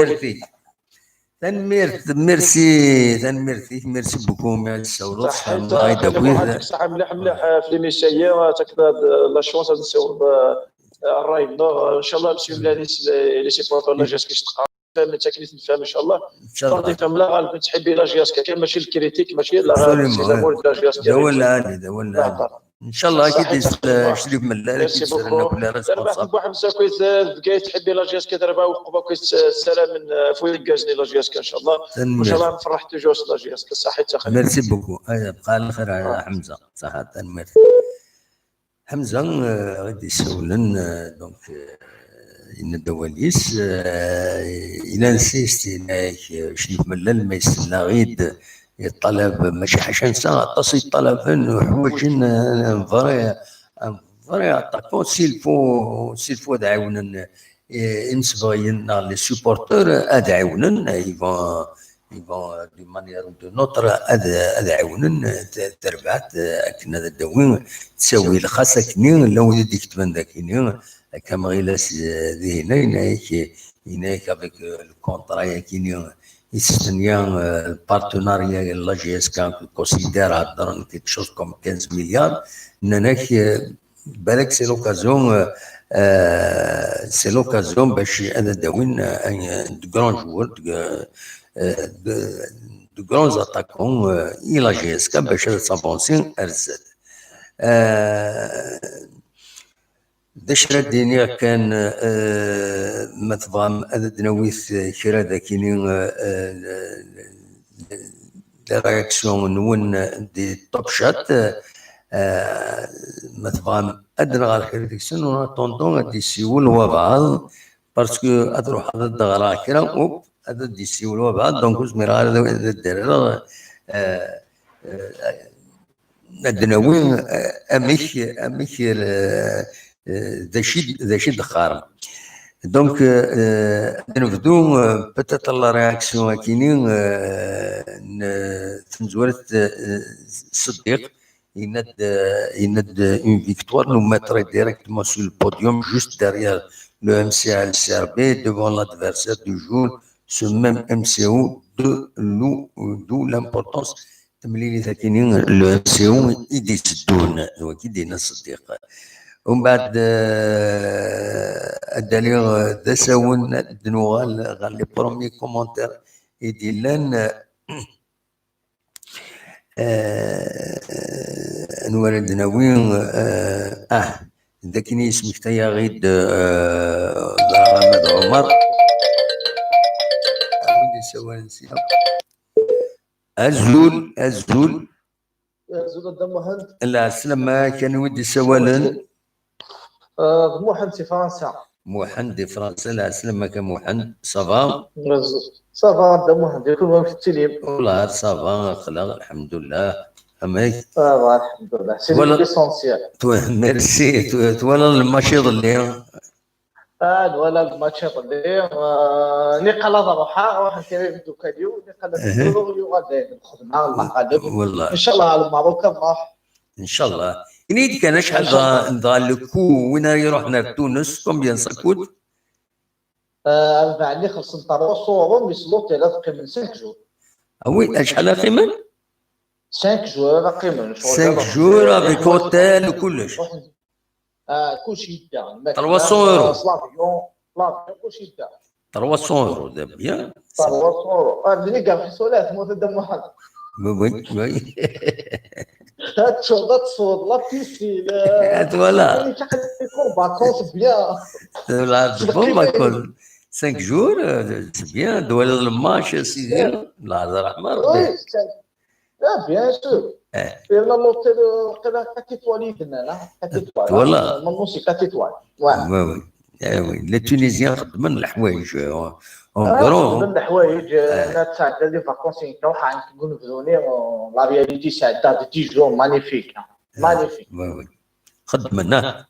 ميرسي بوكو ميرسي الله يداوي صح مليح في ليميسيا تكدا لا شونس نسيو الراي ان شاء الله مسيو لي سيبورتور لا جاسكي تقع فهم تكليف نفهم ان شاء الله صافي فهم لا غالب تحبي لا جاسكا كان ماشي الكريتيك ماشي لا غالب لا جاسكا دولنا ان شاء الله اكيد شريف من الله اكيد سرنا كل راس بو حمزه كويس بقاي تحبي لا جاسكا دابا وقبه كويس السلام من فويل كازني لا جاسكا ان شاء الله ان شاء الله نفرح توجور لا جاسكا صحيح تا خير ميرسي بوكو بقى على خير يا حمزه صحه ميرسي حمزه غادي يسولن دونك إن دواليس إلى نسيست إنك شريف ملل ما يستنى غيد الطلب ماشي حاجة ساعة تصي طلب حوايج فري اتاكون سيلفو دعاونا إنسبغيين لي سوبورتور أدعاونا يبون دي مانيير دو نوتر أدعاونا تربعت أكن هذا الدوين تساوي الخاصة كنين لو ديك تبان ذاكينين كما غيلاس ذي هناك افيك الكونترا كينين يستنيان البارتناريا لا جي اس كان كونسيدير هضرن كيك شوز كوم 15 مليار ناناك بالك سي لوكازيون باش انا داوين دو غران جوور دو غران اتاكون الى جي اس كان باش سافونسي ارزاد دشرة الدنيا كان مثلا دنويث كرا ذاكينين رياكسيون نون دي توب شات مثلا ادنى غير رياكسيون ونطوندون دي سيول وبعض باسكو ادروح هذا الدغرا كرا اوب هذا دي سيول وبعض دونك زمير هذا الدرارة الدناوين اميك ذا شي دخار دونك نبدو بتات لا رياكسيون كاينين تنزورت صديق يند اون فيكتوار نو ماتر ديريكتومون سو البوديوم جوست داريير لو ام سي ال سي ار بي ديفون لادفيرسير دو جور سو ميم ام سي او دو لامبورطونس تمليلي ذا كاينين لو ام سي او يديسدون هو كي دينا الصديق ومن بعد الدليل ذا ساون دنوغال غال لي بروميي كومونتير يدي لان انوار الدناوين ذاكني اسمك تايا غيد محمد عمر ودي ساون نسيها الزول الدم هند لا سلام كان ودي سوالن محمد في فرنسا محمد في فرنسا لا سلام كان محمد صافا دم هند يكون في التليم والله صافا خلاص الحمد لله اميك الحمد لله سي ليسونسيال ميرسي ولا الماتش اللي ولا الماتش اللي نقل روحها واحد كيبدو كاليو نقل يغادر الخدمه الله غالب والله ان شاء الله على المبروك راح ان شاء الله نيد كان شحال نضال الكو وين يروح لتونس كومبيان ساكوت بعد خلصت 300 يوصلوا 3 قيمه 5 جور وي شحال قيمه 5 جور قيمه 5 جور افيك هوتيل وكلش كلشي يدار 300 يورو لافيون كلشي يدار 300 يورو ده بيان 300 يورو اللي كاع في سولات مو تدم واحد وي تصوت لا بيسين فوالا يكون باكونس بيان لا بون باكون 5 جور سي بيان دول الماتش سي لا عبد الرحمن لا بيان سور فينا لوتيل قدا 4 ايطوالي كنا 4 ايطوال فوالا مونسي 4 ايطوال وي وي لي تونيزيان خدمن الحوايج اون الحوايج انا تاع لي فاكونسي نروح نقول فزوني لا رياليتي ساعه دار 10 جور مانيفيك وي خدمنا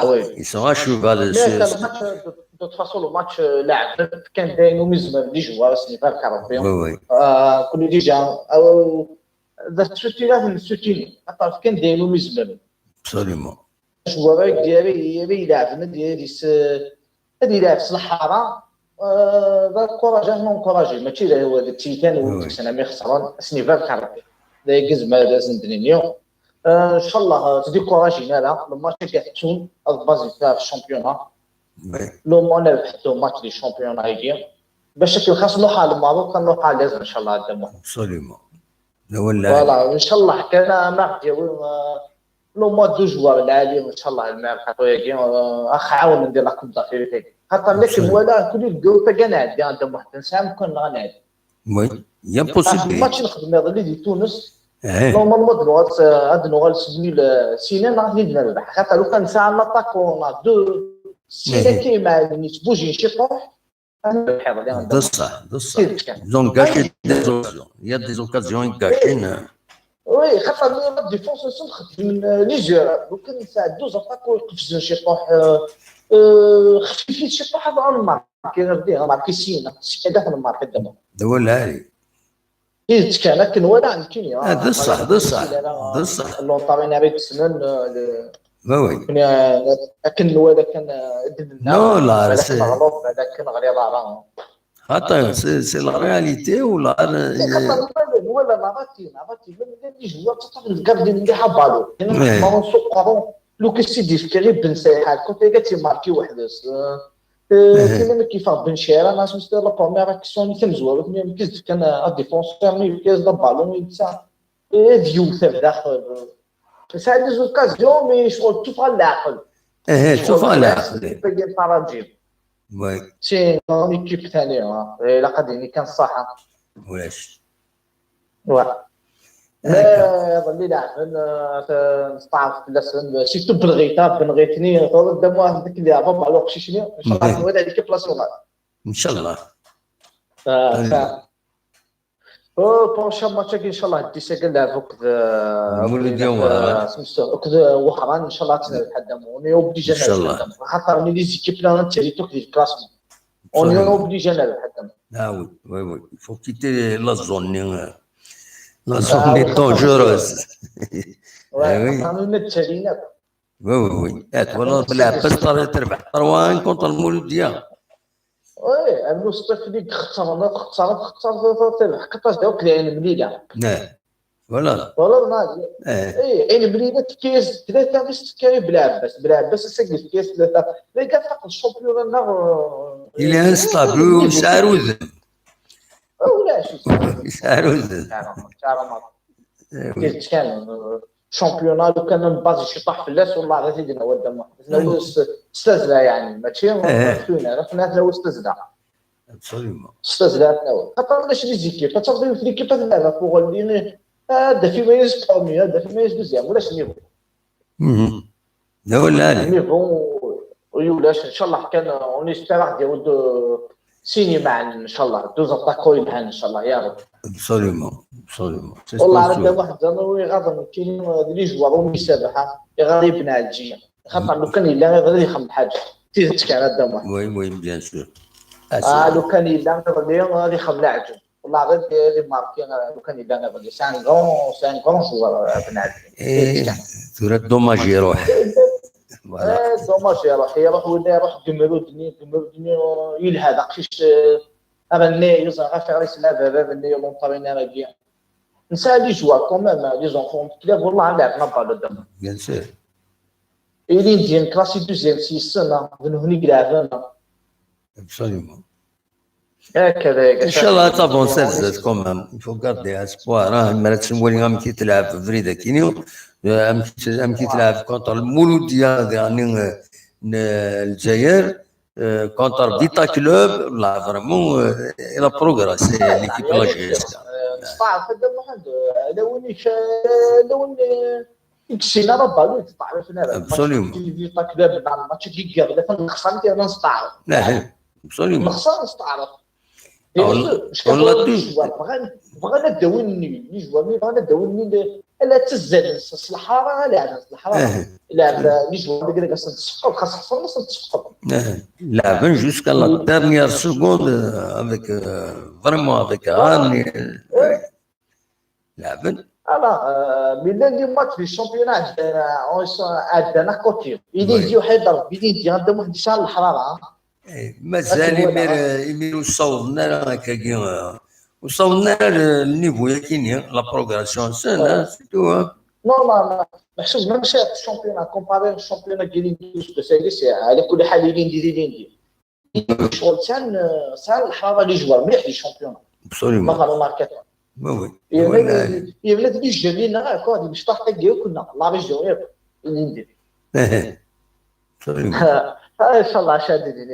وي يسوا شوفال دو تفاصيل الماتش لاعب كان داينو مزمر دي جوار سني فاك كاربيون وي كل ديجا او ذا ستيلات من ستيني عطاف كان داينو مزمر ابسوليومون جوارك ديالي يلعب هادي لاعب في الحاره ذا كوراجي نون كوراجي ماشي هو التيتان والسنه ما خسران سني فاك كاربي ذا يجز ما لازم دنيو ان شاء الله تدي كوراجينا لا الماتش كاع تون البازي تاع الشامبيون لو ما نربحو ماتش دي الشامبيون هايدي باش كيخاص نروح على المغرب كنروح على لازم ان شاء الله قدام ابسوليومون فوالا ان شاء الله حكينا مع ديالو لو موا دو جوار العالي ان شاء الله الميركاتو يجي اخ عاون ندير لكم دافيريتي خاطر لكن ولا كل الجو تا نعدي عندهم واحد نسام كنا غنعدي وي يا بوسيبل الماتش نخدم اللي دي تونس نورمالمون دلوقت هاد نوغال سنين غادي نربح خاطر لو كان ساعه نطاكو دو سي كيما اللي تبوجي شي طوح بصح دونك كاشي يا دي زوكازيون كاشين وي خاطر لا ديفونس خدم من ليجير ممكن نساعدو زعما يقفز شي طوح خفيفين شي طوح هذا المارك كيرديها ماركي سينا هذا المارك دابا ولا هذه كان لكن ولا عند كينيا بصح لونطارين افيك سنن وي لكن ولا كان نو لا سي غلط هذاك كان غير راه خاطر سي لا رياليتي ولا ولا عرفتي اللي جوا تطلع الكاردين اللي حبالو ما نسوقهم لو كسيدي في بن سايحات كنت قلت ماركي واحد كيما كيف بن شيرا ناس مستر لا بروميير اكسيون اللي تمزوا ملي كيز كان ديفونسور مي كيز بالون يتسا فيو في داخل ساعد لي زوكازيون مي شغل تشوف العقل تشوف العقل ديال الفراجيل وي سي ايكيب ثانيه الا قادرين كان صح ولاش ظلي لاعبين نستعرف في لسن سيرتو بنغيتني قدام واحد ديك اللعبه مع الوقت شنو ان شاء الله هذا هذيك بلاصه ان شاء الله بروشان ماتش ان شاء الله ديسا كنلعبوا مولوديه وحران ان شاء الله تنحدموا اوني اوبليجي نحدموا خاطر لي زيكيب لا نتريتو في الكلاسمون اوني اوبليجي نحدموا وي فو كيتي لا زون لا زون دي دونجوروز وي انا نتشالينا وي والله بالعباس تربح 3 كونتر المولوديه وي عملوا صيف ليك خسرت تربح 14 داوك عين مليله ولا نادي عين مليله كيس 3 بس كاين بالعباس سجل كيس 3 لا كاع فوق الشامبيون النهار الى انستابلو ساروز ولا ساروز كيف كان شامبيونال وكان نبازي شي طاح في اللاس والله غير زيدنا ودنا هو استزلا يعني ماشي فينا عرفنا هو استزلا خاطر علاش لي زيكيب كتعرفوا في ليكيب تلعب فوق اللي هذا في ميز برومي هذا في ميز دوزيام ولاش نيفو لا ولا نيفو ولاش ان شاء الله كان اوني سبيرا ديال سيني معنا ان شاء الله دوز اتاكو يبان ان شاء الله يا رب ابسوليومون والله عندنا واحد زعما غاضن كاين لي جوار ومسابحه غادي يبنى الجيه خاطر لو كان الا غادي يخمم حاجه تيزك على الدم واحد وي بيان سور لو كان الا غادي يخمم عجون والله غير لي ماركين لو كان الا غادي سان كرون جوار بنى الجيه تورا دوماج يروح دوماج يروح ولا يروح كمرودني يلها داكشي هذا الني يوزع غير في رئيس الباب الني لونطارين راكي نسى لي جوا كومام لي زونفون كلا والله لعبنا بالو دابا بيان سور إلين ديال كلاسي دوزيام سيسنا هني لعبنا ابسوليومون هكذا ان شاء الله طابون سيرزات كومام يفو غاردي اسبوار راه مرات سمولي ام كي تلعب في فريده كينيو ام كي تلعب كونتر المولوديه يعني الجزائر كونتر فيتا كلوب لا فريمون الى بروغريس ليكيب لا جيس صح خدام واحد لو كسينا راه بالو تعرف انا ابسوليومون فيتا كلوب مع الماتش كي قبل فنخسر انت انا نستعرف لا ابسوليومون نخسر نستعرف والله بغينا نداوني لي جوامي بغينا نداوني لا تزال الصحراء لاعب الصحراء لاعب لي جوامي كذا تصفق خاص خسرنا تصفق لعبن جوسكا لا ديرنيير سكوند افيك فريمون افيك هاني لعبن من اللي ماتش في الشامبيونات عندنا كوتير يديو حيدر يدي عندهم واحد شهر الحراره مازال يمير وصلنا هكا وصلنا للنيفو كاين لا بروغراسيون سنه سيتو نورمال محسوب ماشي الشامبيونات كومباري الشامبيونات ديال سبيسياليست على كل حال اللي ندير شغل سان الحراره اللي جوا مليح في الشامبيونات ابسوليومون ما ماركات وي يا ولاد اللي جايين لنا كودي باش طاح ديال كنا الله باش اللي ندير ان شاء الله شاددين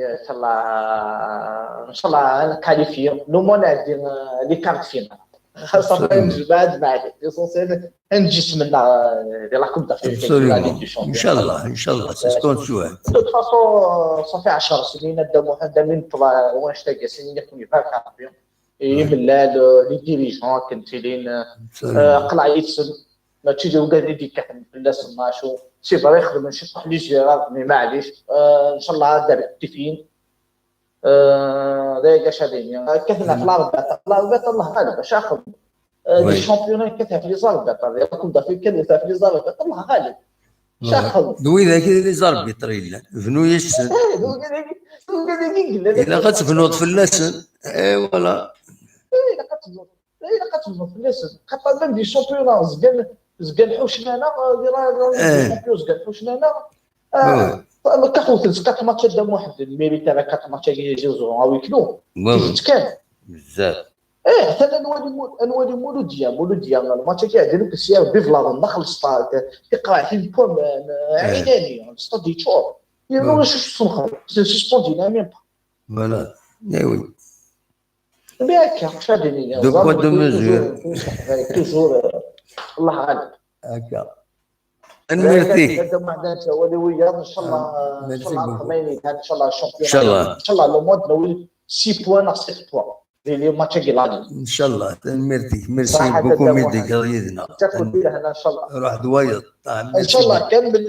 ان شاء الله كاليفيو لو مون عندي لي كارت فينا صافي نجبد معك ليسونسيال نجسمنا ديال لا كوب دافريك ان شاء الله ان شاء الله سكون سؤال دو فاسون صافي 10 سنين دا محمد من طلع واش تاع سنين يكون يفاك عربي ملال لي ديريجون كنتيلين قلع يتسن ما تيجي وقال لي كحن بلاص ماشو سي فري خدم شي طح لي جيرار مي معليش ان شاء الله دار التفين دايك شادين كثنا في الاربعه الله غالب اش اخذ لي شامبيونات كثها في لي زاربيط كل دافي كثها في لي زاربيط الله غالب اش اخذ دوي ذاك لي زاربيط لا فنو يسن الا غتفنوض في اللسن اي ولا الا كتفنوض في اللسن خاطر من دي شامبيونات زقال حوشنا ديال زقال حوشنا كاخذ 3 ماتشات دا واحد الميري تاع 4 ماتشات يجوزو ويكلو كان بزاف حتى انوالي مولوديا الماتش كيعجبك السيار بيفلا دخل ستاد تقرا حين بوم عيناني ستاد دي تشور يقولوا واش تسمخ سسبوندي لا فوالا وي بياك شادني دو بوا دو ميزور توجور الله غالب هكا نمرتي هذا معنا ولويا ان شاء الله ان شاء الله الخميني ان شاء الله الشامبيون ان شاء الله لو مود نوي 6 بوان 7 بوان اللي ماتش كيلاني ان شاء الله ميرسي بوكو ميدي قريدنا تاكل فيها هنا ان شاء الله روح دوايض ان شاء الله كان من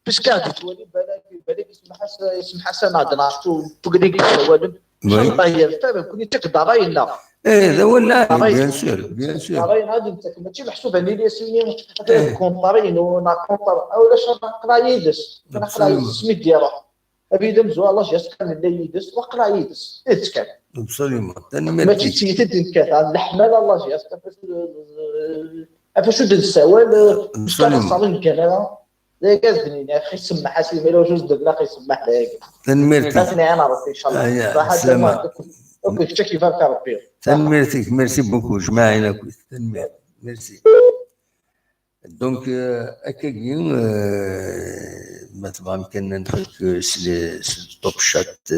بسكات تولي بالك اسم حسن عندنا تقديك السوالف ان شاء الله هي فاهم كوني تقدر راينا هذا ولا بيان سور راين هذا انت ماشي محسوبه لي سيني كونطارين ونا كونطار اولا نقرا يدس نقرا السميت ديالو ابي دمزو الله جاست كان لا يدس وقرا يدس كان ابسوليومون ماشي تيتد كان الحمال الله جاست فاش ود السوال كان صالين كان لا كازني يا اخي سمح حاسب لو جوج درنا اخي سمح لك تنمرتي انا راسي ان شاء الله صراحه اوكي شكي فاك ربي تنمرتي ميرسي بوكو جماعنا كويس تنمر ميرسي دونك اكاكين مثلا كنا نفك توب شات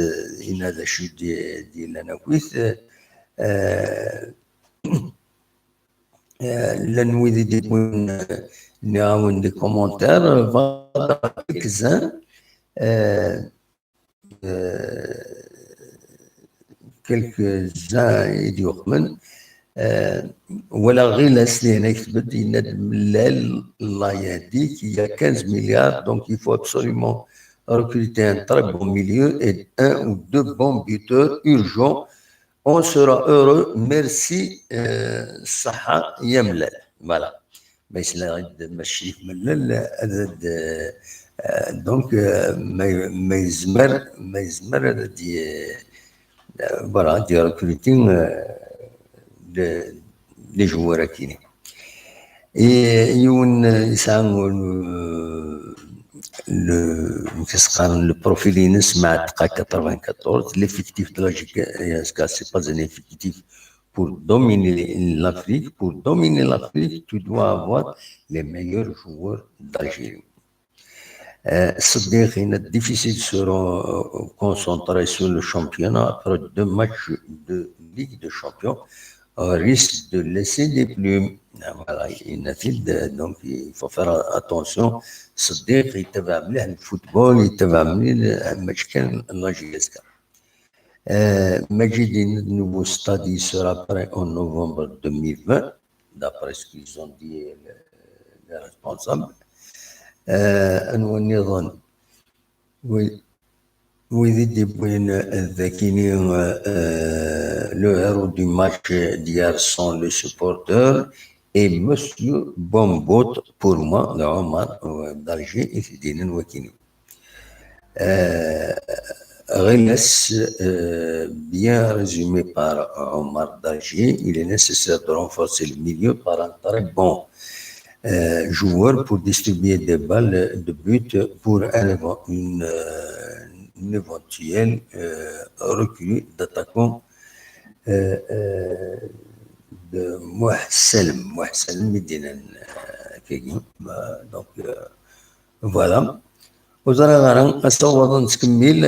ان هذا شو ديالنا كويس لنويدي ديكون نعاون دي كومونتير فوالا كزان quelques-uns يديوخمن ولا غير لاسلي هنا كتبت يناد ملال الله يهديك il y a 15 milliards donc il faut absolument recruter un très bon milieu et 1 ou 2 bons buteurs urgents on sera heureux merci الصحة يا ملال فوالا باش لا غد ماشي ملال هذا دونك ما يزمر هذا voilà, du recruting des joueurs à Kine. Et il y a le profil INSMAT 94, l'effectif de la GSK, ce n'est pas un effectif pour dominer l'Afrique. Pour dominer l'Afrique, tu dois avoir les meilleurs joueurs d'Algérie. C'est difficile de se concentrer sur le championnat après 2 matchs de Ligue des Champions. On risque de laisser des plumes. Voilà, donc il faut faire attention. C'est-à-dire qu'il y a le football, il y a le match de GSK. Majid, le nouveau stade sera prêt en novembre 2020, d'après ce qu'ils ont dit les responsables. النظام ويزيد بين الذاكرين le héros du match d'hier sont les supporters et monsieur Bombot pour moi le Omar d'Alger et Fidine Wakini. Relas bien résumé par Omar d'Alger, il est nécessaire de renforcer le milieu par un très bon joueur pour distribuer des balles de but pour une éventuelle recrue d'attaquants de Mouhsel Medina. Donc voilà. وزرا أصوّر نكمل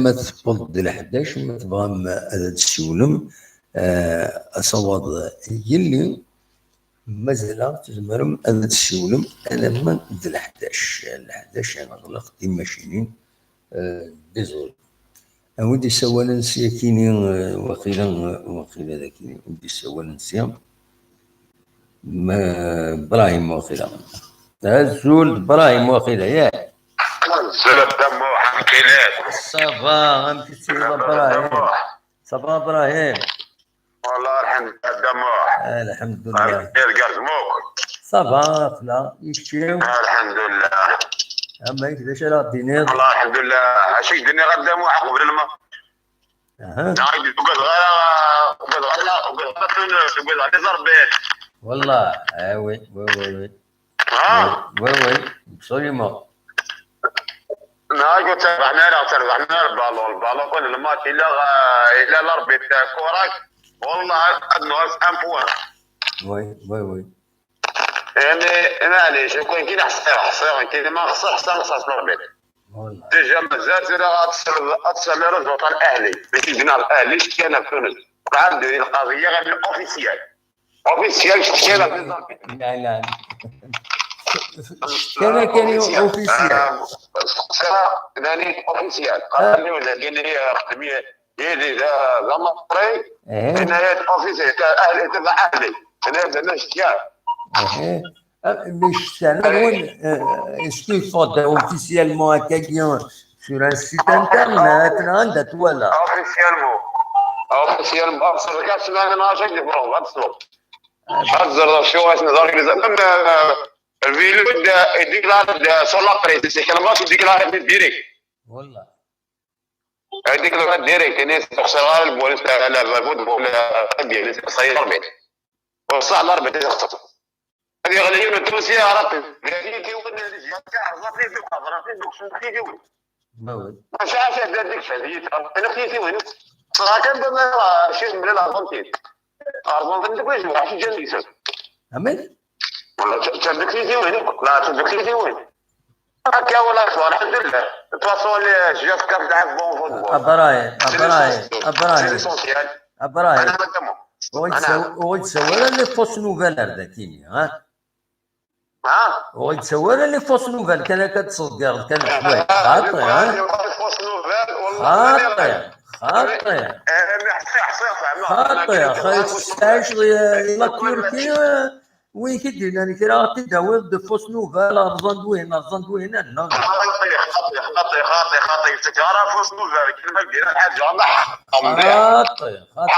ما تفضل 11 ما تبغى هذا السولم أصوات يلي مازال تزمرم أن تسولم أنا من ذي 11 أنا غلق دي ماشينين ديزول ودي سوالا نسيا كيني وقيلا ذاكيني ودي سوالا نسيا ما براهيم وقيلا الزول براهيم وقيلا ياك زلت دموع حكيلات صافا غنمشي براهيم صافا براهيم والله الحمد لله دموع الحمد لله قرزموك صافا فلا يشتيو الحمد لله اما كيفاش راه دينار والله الحمد لله اشي الدنيا غدا دموع قبل الماء نعيد وقد غير ضربات والله وي بصريمة نهار قلت ربحنا البالون كل الماتش الى الاربيت كوراك والله قد نوصل ان بوان وي يعني معليش يكون كاين حصير كاين ما خصو حصل الاربيت والله ديجا مازال اتصل رجل طال الاهلي باش يجينا الاهلي كان في تونس عنده القضيه غير اوفيسيال شتينا في الاربيت لا كان اوفيسيال يعني اوفيسيال قال لي ولا قال لي خدمي يدي زعما طري هنا اوفيسيال اهلي تبع اهلي هنا بدنا اشتياق مش est-ce qu'il faut officiellement quelqu'un sur un site internet عندك ولا اوفيسيالمون ابصر كاس ما ناجي نبرو غتصلوا حضر شو اسمه الفيلو ديكلار سولابري سي كلمات ديكلار ديريكت والله ديكلار ديريكت الناس تخسر البوليس لا الفوتبول ديال صاير الاربيت وصح الاربيت يخسر هذه غاليين التونسيه عرفتي قاعدين كيولنا الجهه تاع الرصيد الرصيد دوك خيتي وين مش عارف هذيك شهيه انا خيتي وين صراحه كان شي من الارجنتين ديك واش شي جا يسوي امين والله تبدك خيتي وين لا تبدك خيتي وين هكا ولا صوالح الحمد لله تواصل جات كاب تاع بون فوتبول ابراهيم ويتصور لي فوس نوفيل هذاكيني ويتصور لي فوس نوفيل كان كتصدق كان حوايج خاطئ خايف لا تركيا وين كيدير يعني كي راه تداوي دو فوس نوفيل ارزان دوين لا خاطئ تكرار فوس نوفيل كلمه كبيره الحاجه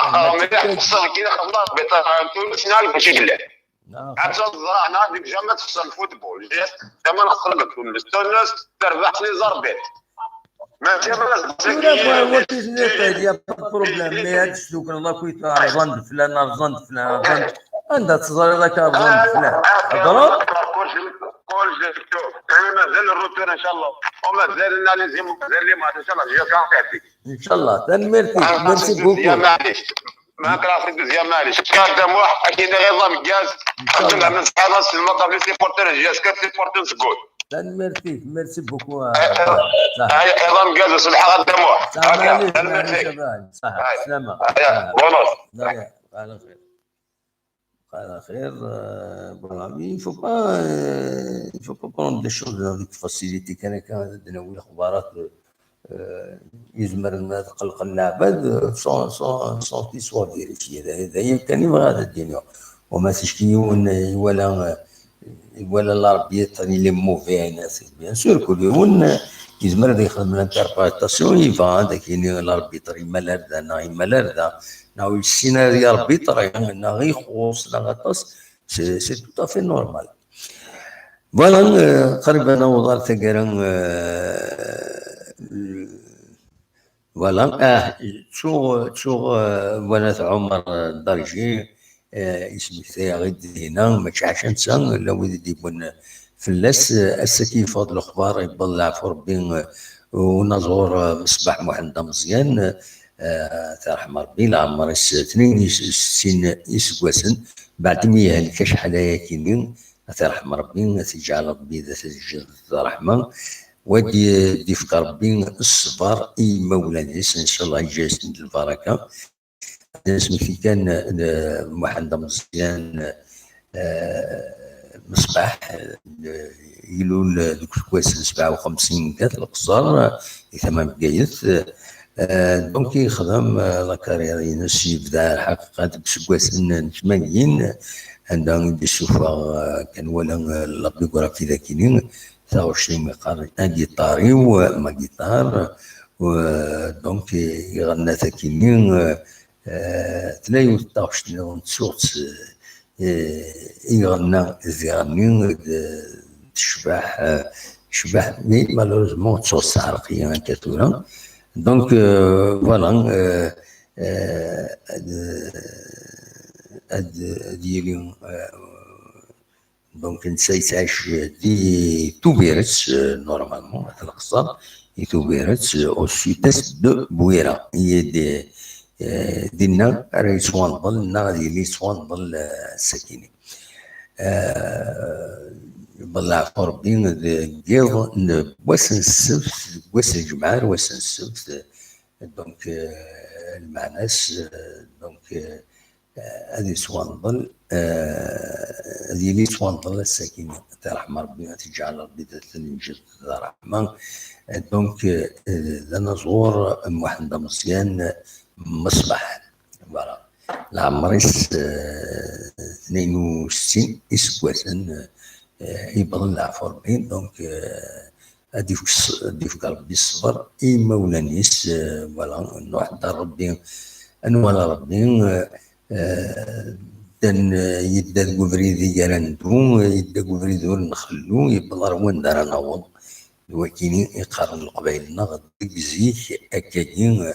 خاطئ كي خلصنا بطاقه شنو باش يقلع حتى الزراعه ديك جا ما تخسر الفوتبول كما نخرج تونس تربح لي زربيت ما كاين يا بروبليم مي هادشي دوك الله كويت ارزان فلان عندها تصدر لك ارزان فلان هضروا كلش دكتور مازال الروتور ان شاء الله ومازال الاناليزي مازال لي ما ان شاء الله جا كاع ان شاء الله ميرسي بوكو معليش ما كراسي دوزيام معليش كان دموح اكيد غير نظام كاز خدمها من صحابه في المطار لي سيبورتور جاز كات سيبورتور سكول ميرسي بوكو نظام كاز صباح غدا دموح صح سلامة بونوس على خير il faut pas prendre des choses avec facilité كان عندنا ولا اخبارات يزمر تقلق العباد سون كي سوا فيريفي هذا يمكن يبغى هذا الدنيا وما تشكي ولا الاربيتر لي موفي ناس بيان سور كل يوم يزمر يخدم الانتربريتاسيون يفا كاين الاربيتر يمالردا ناو السيناريو اربيتر غير يخص لا غطاس سي تو افي نورمال فوالا قريبا وضعت كران فوالا شو بنات عمر الدرجي اسمي ثاني غير هنا ما تشعش نسى لا ولدي بن فلاس السكيف هاد الاخبار يبلع في ربي ونزور مصباح محمد مزيان ترحم ربي العمر 62 يسقسن بعد ما يهلك شحال كاين ترحم ربي تجعل ربي ذات الرحمه ودي في ربي الصبر اي مولانا ان شاء الله يجازي البركه اسمي كان محمد مزيان مصباح يلول دوك كواس 57 كات القصار ثمان بقايت دونك يخدم لا كارير ينس يبدا الحقيقه بسكواس 80 عندهم يشوفها كان ولا لابيغرافي ذاكينين 29 مقار ان جيتاري وما جيتار ودونك يغنى ثاكينين 23 صوت يغنى زيراني شبح مي مالوزمون تصوت سعرقية كاتورا دونك فوالا ديالي دونك نسيت عايش دي توبيرت نورمالمون هذا القصة دي توبيرت او سيتاس دو بويرا هي دي دينا راهي سوان ظل غادي لي سوان ظل السكيني بالله ربي ديال واسن السبت واسن الجمعة واسن السبت دونك المعناس دونك هذه سوان ظل هذه لي سوان ظل السكينة ترحم ربي تجعل ربي تنجد رحمة دونك انا زور محمد مزيان مصباح فوالا العمريس 62 اسكواسن يبغى العفو ربي دونك هاديك ربي الصبر إما ولا نيس فوالا نوحد ربي أنوالا ربي دان يدا كوفريدي كاراندو يدا كوفريدي نخلو يبغى روان دار نعوض وكيني يقارن القبايلنا غديك زيك أكادين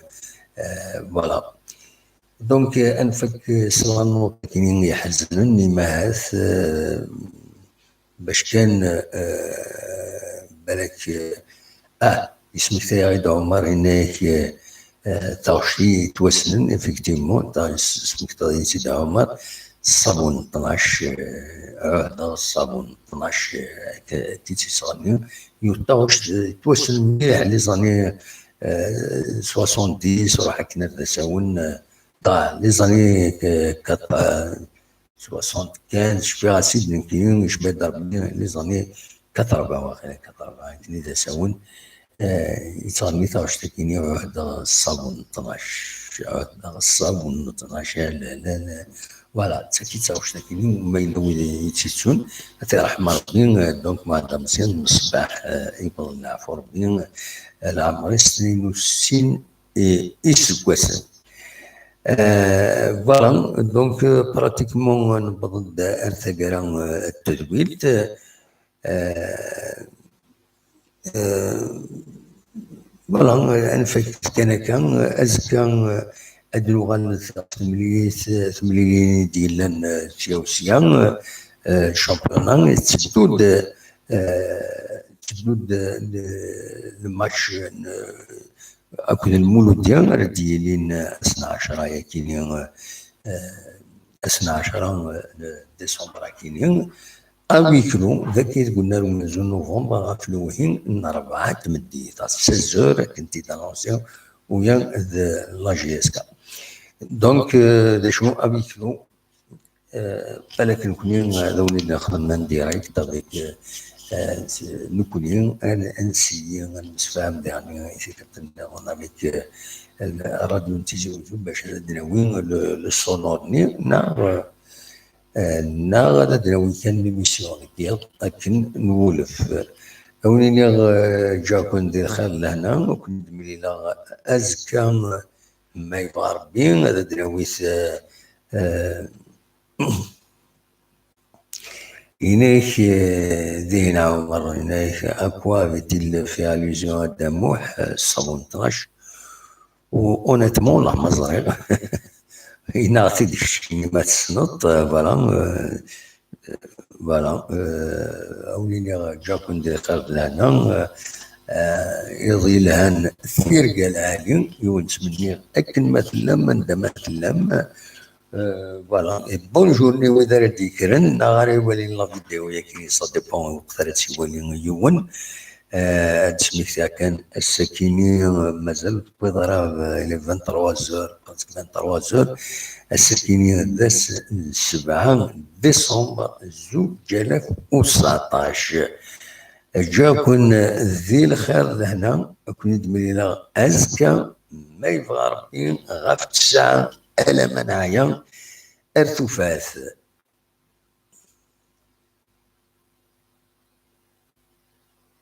فوالا دونك انفك صلان كاينين يحزنني ماهاث باش كان بالك اسمك سيد عمر هناك تاوشي توسنن افكتيمون اسمك سيد عمر الصابون 12 هذا الصابون 12 تيتي صغني يطاوش توسن مليح لي زاني 70 وراح كنا نساون طاع لي زاني 75 شفيها سيدنا كاين شبه ضرب لي زاني 80 واخا 80 كني نساون يتصغني تاوش تكيني واحد الصابون 12 هذا الصابون 12 لا فوالا تاكي تاوش تكيني ما ينوي يتسون حتى رحمة ربي دونك ما عندها مزيان المصباح يبغى العفو ربي العمر 62 اسكواسن فوالا دونك براتيكمون نبض ارتقرا التدويل فوالا انفك كان ازكى اللغة ثمليين ديال تشاوسيا الشامبيون تبدود الماتش اكون المولود ديالين 12 كاينين 12 ديسمبر كاينين اويكلو ذاك قلنا له من نوفمبر غافلوهين 4 تمديت 16 كنتي دانونسيو ويا لا جي اس كا دونك شنو افيكلو بالك نكونين ذولي اللي خدمنا ديريكت افيك نكونين انسي نسفهم يعني كتبنا افيك الراديو تيجي باش دراوين الصونور غادا دراوي كان ميسيون ديال لكن نولف أوليني جا كون ندير خير لهنا وكنت ملي لا أزكى ما يبغى ربي هذا دراويس إناش ذهن عمر إناش أكوا في أليزيون دموح الصابون 12 وأونيتمون الله ما صغير إنا تدش ما تسنط فوالا فوالا أوليني جا كون ندير خير لهنا يضي لهان ثير قال عالي يونس مني أكن مثلا من دا مثلا فوالا بونجورني وإذا ردي كرن نغاري ولي لا فيديو ياكي سا ديبون وقت سيولي يون هاد سميتها كان السكيني مازال بضرب الى 23 زور 23 زور. السكيني داس 7 ديسمبر 2019. جاكن ذي الخير لهنا كون دمرينا ازكى ما يبغى ربي غاف 9 ألا منايا ارتفاث